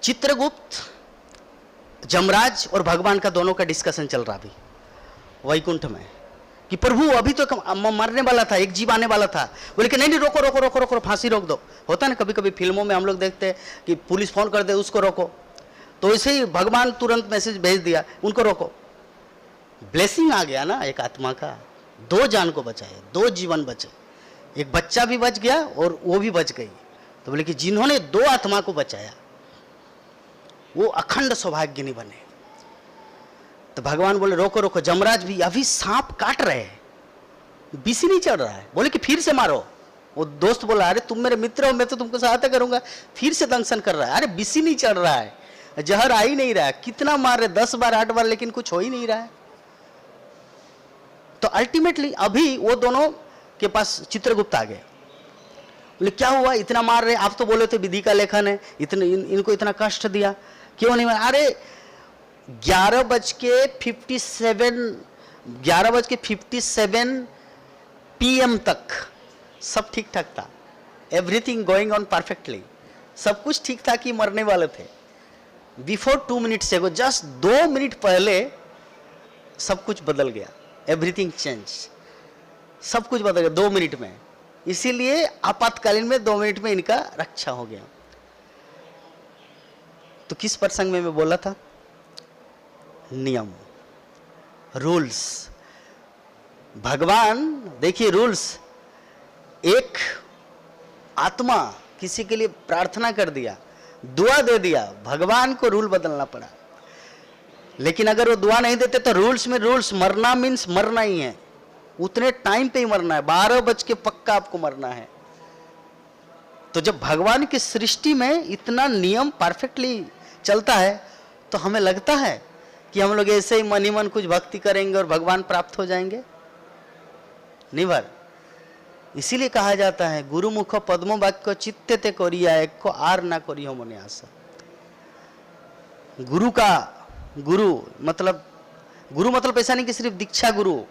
चित्रगुप्त, जमराज और भगवान का दोनों का डिस्कशन चल रहा भी वैकुंठ में कि प्रभु अभी तो मरने वाला था, एक जीव आने वाला था। बोले कि नहीं नहीं, रोको रोको रोको रोको, फांसी रोक दो। होता है ना कभी कभी फिल्मों में हम लोग देखते हैं कि पुलिस फोन कर दे उसको रोको, तो ऐसे ही भगवान तुरंत मैसेज भेज दिया उनको रोको। ब्लेसिंग आ गया ना एक आत्मा का, 2 जान को बचाए, 2 जीवन बचे, एक बच्चा भी बच गया और वो भी बच गई। तो बोले कि जिन्होंने 2 आत्मा को बचाया वो अखंड सौभाग्यनी बने। तो भगवान बोले रोको रोको, जमराज भी, अभी सांप काट रहे हैं, बिसी नहीं चढ़ रहा है। बोले कि फिर से मारो। वो दोस्त बोला अरे तुम मेरे मित्र हो, मैं तो तुमको सहायता करूंगा, फिर से दंशन कर रहा है। अरे बिसी नहीं चढ़ रहा है, जहर आ ही नहीं रहा है, कितना मार रहे, 10 बार 8 बार, लेकिन कुछ हो ही नहीं रहा है। तो अल्टीमेटली अभी वो दोनों के पास चित्रगुप्त आ गए। बोले क्या हुआ, इतना मार रहे, आप तो बोले थे विधि का लेखन है, इतने इनको इतना कष्ट दिया, क्यों नहीं मारा? अरे 11:57 PM तक सब ठीक ठाक था, एवरीथिंग गोइंग ऑन परफेक्टली, सब कुछ ठीक था कि मरने वाले थे। बिफोर 2 मिनट्स एगो, जस्ट 2 मिनट पहले सब कुछ बदल गया, एवरीथिंग चेंज, सब कुछ बदल गया 2 मिनट में। इसीलिए आपातकालीन में 2 मिनट में इनका रक्षा हो गया। तो किस प्रसंग में मैं बोला था? नियम, रूल्स। भगवान देखिए रूल्स, एक आत्मा किसी के लिए प्रार्थना कर दिया, दुआ दे दिया, भगवान को रूल बदलना पड़ा। लेकिन अगर वो दुआ नहीं देते तो रूल्स में रूल्स, मरना मीन्स मरना ही है, उतने टाइम पे ही मरना है, 12 बज के पक्का आपको मरना है। तो जब भगवान की सृष्टि में इतना नियम परफेक्टली चलता है तो हमें लगता है कि हम लोग ऐसे ही मन ही मन कुछ भक्ति करेंगे और भगवान प्राप्त हो जाएंगे? नहीं भर। इसीलिए कहा जाता है गुरुमुख पद्म वाक्य चित्ते ते कोरिया एक को आर ना कोरियो मने आशा। गुरु का गुरु मतलब ऐसा नहीं कि सिर्फ दीक्षा गुरु।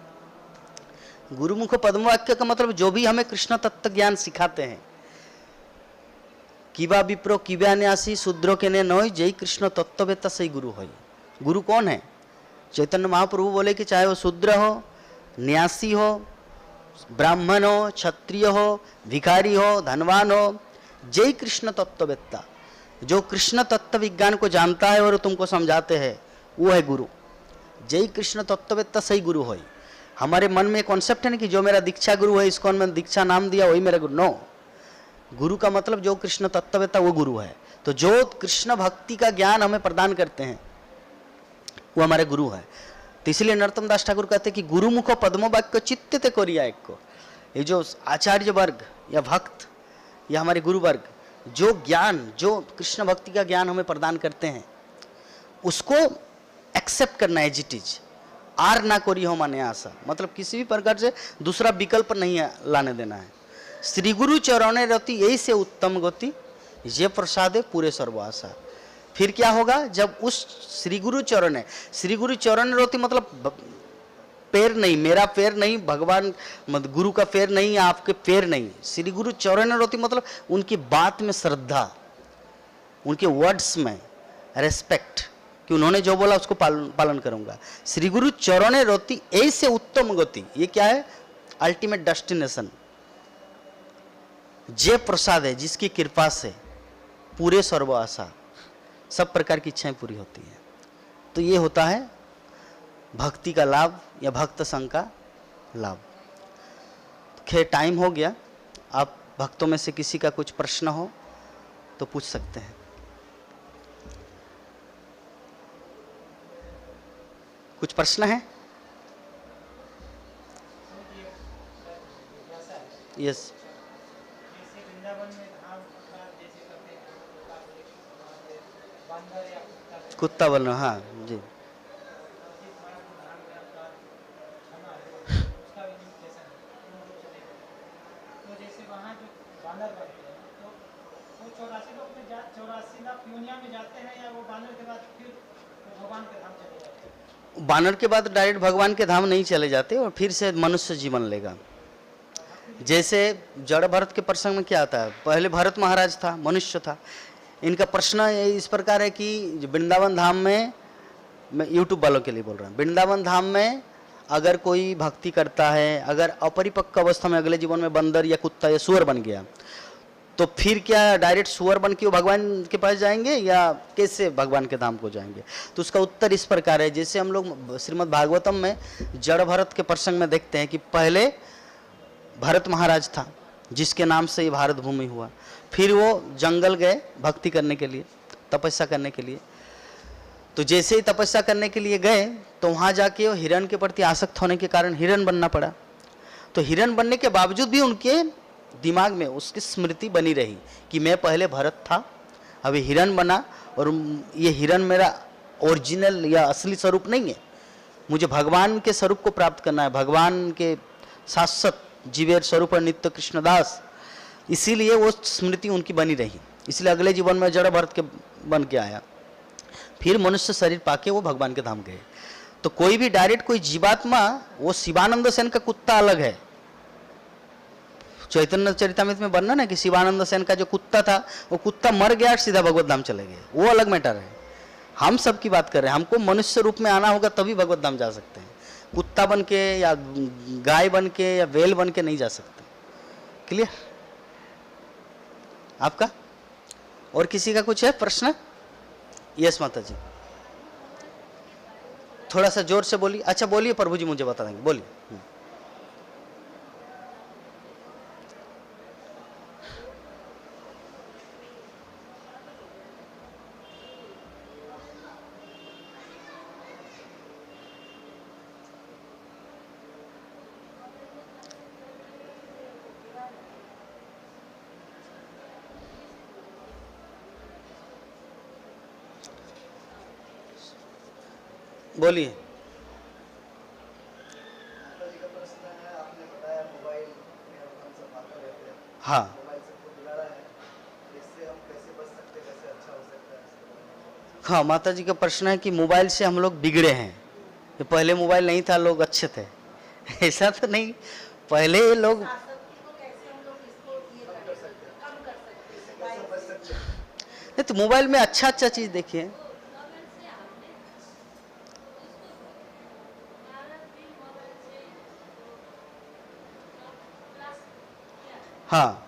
गुरुमुख पद्म वाक्य का मतलब जो भी हमें कृष्ण तत्व ज्ञान सिखाते हैं, किबा विप्रो किबा न्यासी शूद्र के ने नोय जय कृष्ण तत्ववेत्ता सही गुरु होय। गुरु कौन है? चैतन्य महाप्रभु बोले कि चाहे वो शूद्र हो, न्यासी हो, ब्राह्मण हो, क्षत्रिय हो, भिखारी हो, धनवान हो, जय कृष्ण तत्ववेत्ता, जो कृष्ण तत्व विज्ञान को जानता है और तुमको समझाते हैं, वो है गुरु। जय कृष्ण तत्ववेत्ता सही गुरु होय। हमारे मन में कॉन्सेप्ट है ना कि जो मेरा दीक्षा गुरु है, इसको मैंने दीक्षा नाम दिया वही मेरा गुरु। नो, गुरु का मतलब जो कृष्ण तत्ववेत्ता वो गुरु है। तो जो कृष्ण भक्ति का ज्ञान हमें प्रदान करते हैं वो हमारे गुरु है। तो इसलिए नरोत्तम दास ठाकुर कहते हैं कि गुरुमुख पद्मवाक्य चित्त ते कोरिया एक को। ये जो आचार्य वर्ग या भक्त या हमारे गुरु वर्ग जो ज्ञान, जो कृष्ण भक्ति का ज्ञान हमें प्रदान करते हैं, उसको एक्सेप्ट करना है एज इट इज। आर ना कोरी हो माने आशा, मतलब किसी भी प्रकार से दूसरा विकल्प नहीं लाने देना है। श्री गुरु चरणे रति यही से उत्तम गति, ये प्रसादे पूरे सर्वासा। फिर क्या होगा? जब उस श्री गुरु चरण रति मतलब पैर नहीं, मेरा पैर नहीं, भगवान मतलब गुरु का पैर नहीं, आपके पैर नहीं। श्री गुरु चरण रति मतलब उनकी बात में श्रद्धा, उनके वर्ड्स में रेस्पेक्ट कि उन्होंने जो बोला उसको पालन करूंगा। श्री गुरु चरण रति ऐसे उत्तम गति, ये क्या है? Ultimate destination. जे प्रसाद है, जिसकी कृपा से पूरे सर्व आशा, सब प्रकार की इच्छाएं पूरी होती हैं। तो ये होता है भक्ति का लाभ या भक्त संघ का लाभ। खैर टाइम हो गया, आप भक्तों में से किसी का कुछ प्रश्न हो तो पूछ सकते हैं। कुछ प्रश्न है? यस। कुत्ता बनना, हाँ जी। बानर के बाद डायरेक्ट भगवान के धाम नहीं चले जाते और फिर से मनुष्य जीवन लेगा। जैसे जड़ भरत के प्रसंग में क्या आता है? पहले भरत महाराज था, मनुष्य था। इनका प्रश्न इस प्रकार है कि वृंदावन धाम में, मैं यूट्यूब वालों के लिए बोल रहा हूँ, वृंदावन धाम में अगर कोई भक्ति करता है, अगर अपरिपक्व अवस्था में अगले जीवन में बंदर या कुत्ता या सुअर बन गया, तो फिर क्या डायरेक्ट सुअर बन के वो भगवान के पास जाएंगे या कैसे भगवान के धाम को जाएंगे? तो उसका उत्तर इस प्रकार है, जैसे हम लोग श्रीमद् भागवतम में जड़ भरत के प्रसंग में देखते हैं कि पहले भरत महाराज था जिसके नाम से ये भारत भूमि हुआ, फिर वो जंगल गए भक्ति करने के लिए, तपस्या करने के लिए। तो जैसे ही तपस्या करने के लिए गए तो वहाँ जाके वो हिरण के प्रति आसक्त होने के कारण हिरण बनना पड़ा। तो हिरण बनने के बावजूद भी उनके दिमाग में उसकी स्मृति बनी रही कि मैं पहले भरत था, अभी हिरण बना, और ये हिरण मेरा ओरिजिनल या असली स्वरूप नहीं है, मुझे भगवान के स्वरूप को प्राप्त करना है, भगवान के शाश्वत जीवेर स्वरूप नित्य कृष्णदास। इसीलिए वो स्मृति उनकी बनी रही, इसलिए अगले जीवन में जड़ भरत के बन के आया, फिर मनुष्य शरीर पाके वो भगवान के धाम गए। तो कोई भी डायरेक्ट कोई जीवात्मा, वो शिवानंद सेन का कुत्ता अलग है। चैतन्य चरितामृत में वर्णन है कि शिवानंद सेन का जो कुत्ता था, वो कुत्ता मर गया, सीधा भगवत धाम चले गए, वो अलग मैटर है। हम सब की बात कर रहे हैं, हमको मनुष्य रूप में आना होगा तभी भगवत धाम जा सकते हैं। कुत्ता बन के या गाय बन के या वेल बन के नहीं जा सकते। क्लियर? आपका और किसी का कुछ है प्रश्न? यस माता जी, थोड़ा सा जोर से बोलिए। अच्छा बोलिए, प्रभु जी मुझे बता देंगे, बोलिए। बोलिए। हाँ, हाँ माता जी का प्रश्न है कि मोबाइल से हम लोग बिगड़े हैं। तो पहले मोबाइल नहीं था, लोग अच्छे थे, ऐसा तो नहीं। पहले लोग नहीं तो मोबाइल में अच्छा अच्छा चीज देखिए। हाँ,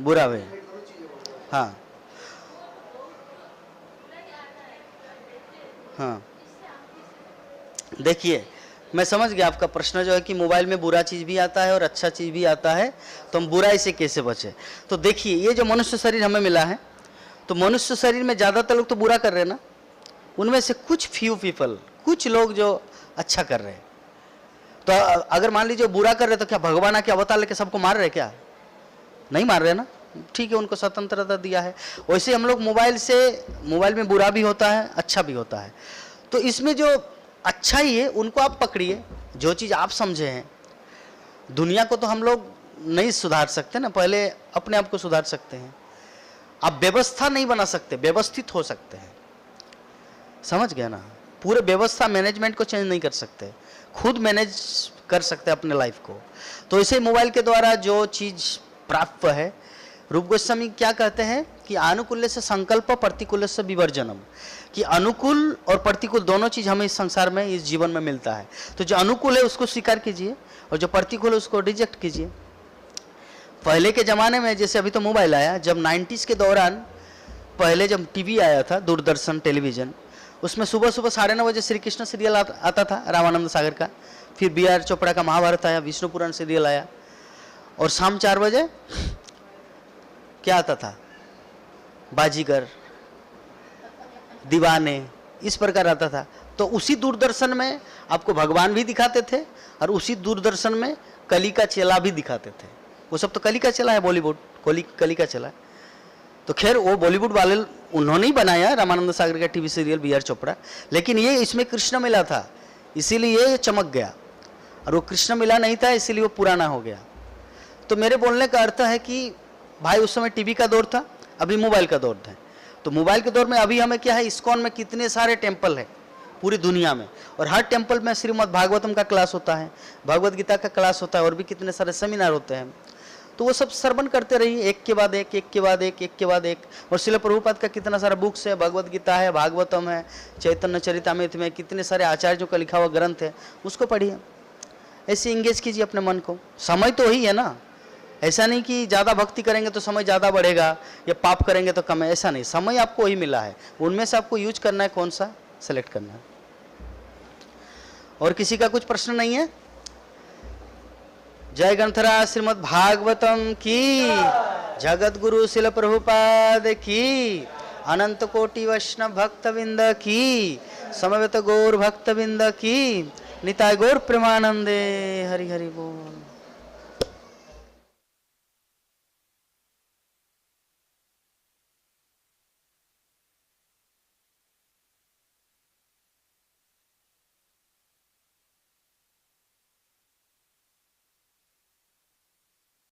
बुरा भी। हाँ हाँ, देखिए मैं समझ गया आपका प्रश्न जो है कि मोबाइल में बुरा चीज़ भी आता है और अच्छा चीज़ भी आता है, तो हम बुराई से कैसे बचे। तो देखिए ये जो मनुष्य शरीर हमें मिला है, तो मनुष्य शरीर में ज़्यादातर लोग तो बुरा कर रहे हैं ना, उनमें से कुछ फ्यू पीपल, कुछ लोग जो अच्छा कर रहे हैं। तो अगर मान लीजिए बुरा कर रहे तो क्या भगवान आके अवतार लेके सबको मार रहे क्या? नहीं मार रहे ना, ठीक है, उनको स्वतंत्रता दिया है। वैसे हम लोग मोबाइल में बुरा भी होता है, अच्छा भी होता है। तो इसमें जो अच्छा ही है उनको आप पकड़िए, जो चीज़ आप समझे हैं। दुनिया को तो हम लोग नहीं सुधार सकते ना, पहले अपने आप को सुधार सकते हैं। आप व्यवस्था नहीं बना सकते, व्यवस्थित हो सकते हैं, समझ गया ना। पूरे व्यवस्था मैनेजमेंट को चेंज नहीं कर सकते, खुद मैनेज कर सकते हैं अपने लाइफ को। तो इसे मोबाइल के द्वारा जो चीज़ प्राप्त है, रूप गोस्वामी क्या कहते हैं कि अनुकूल्य से संकल्प, प्रतिकूल्य से विवर्जनम, कि अनुकूल और प्रतिकूल दोनों चीज हमें इस संसार में, इस जीवन में मिलता है। तो जो अनुकूल है उसको स्वीकार कीजिए और जो प्रतिकूल है उसको रिजेक्ट कीजिए। पहले के ज़माने में, जैसे अभी तो मोबाइल आया, जब 90s के दौरान पहले जब टीवी आया था, दूरदर्शन टेलीविज़न, उसमें सुबह सुबह 9:30 बजे श्री कृष्ण सीरियल आता था, रामानंद सागर का। फिर B.R. चोपड़ा का महाभारत आया, विष्णु पुराण सीरियल आया, और शाम 4 बजे क्या आता था, बाजीगर, दीवाने, इस प्रकार आता था। तो उसी दूरदर्शन में आपको भगवान भी दिखाते थे और उसी दूरदर्शन में कली का चेला भी दिखाते थे। वो सब तो कली का चेला है, बॉलीवुड कली का चेला है। तो खैर वो बॉलीवुड वाले उन्होंने ही बनाया रामानंद सागर का टीवी सीरियल B.R. चोपड़ा, लेकिन ये इसमें कृष्ण मिला था इसीलिए ये चमक गया, और वो कृष्ण मिला नहीं था इसीलिए वो पुराना हो गया। तो मेरे बोलने का अर्थ है कि भाई उस समय टीवी का दौर था, अभी मोबाइल का दौर है। तो मोबाइल के दौर में अभी हमें क्या है, इस्कॉन में कितने सारे टेम्पल है पूरी दुनिया में, और हर टेम्पल में श्रीमद् भागवतम का क्लास होता है, भगवद गीता का क्लास होता है, और भी कितने सारे सेमिनार होते हैं। तो वो सब श्रवण करते रहिए, एक के बाद एक, एक के बाद एक, एक के बाद एक। और श्रील प्रभुपाद का कितना सारा बुक्स है, भगवद गीता है, भागवतम है, चैतन्य चरितामृत में कितने सारे आचार्यों का लिखा हुआ ग्रंथ है, उसको पढ़िए। ऐसे इंगेज कीजिए अपने मन को। समय तो ही है ना, ऐसा नहीं कि ज़्यादा भक्ति करेंगे तो समय ज़्यादा बढ़ेगा या पाप करेंगे तो कम है, ऐसा नहीं। समय आपको ही मिला है, उनमें से आपको यूज करना है, कौन सा सेलेक्ट करना है। और किसी का कुछ प्रश्न नहीं है? जय ग्रंथराज श्रीमद् भागवतम की, जगत गुरु शिल प्रभुपाद की, अनंत कोटि वैष्णव भक्तविंद की, समवेत गौर भक्तविंद की, निताय गौर प्रेमानंदे। हरि हरि बोल।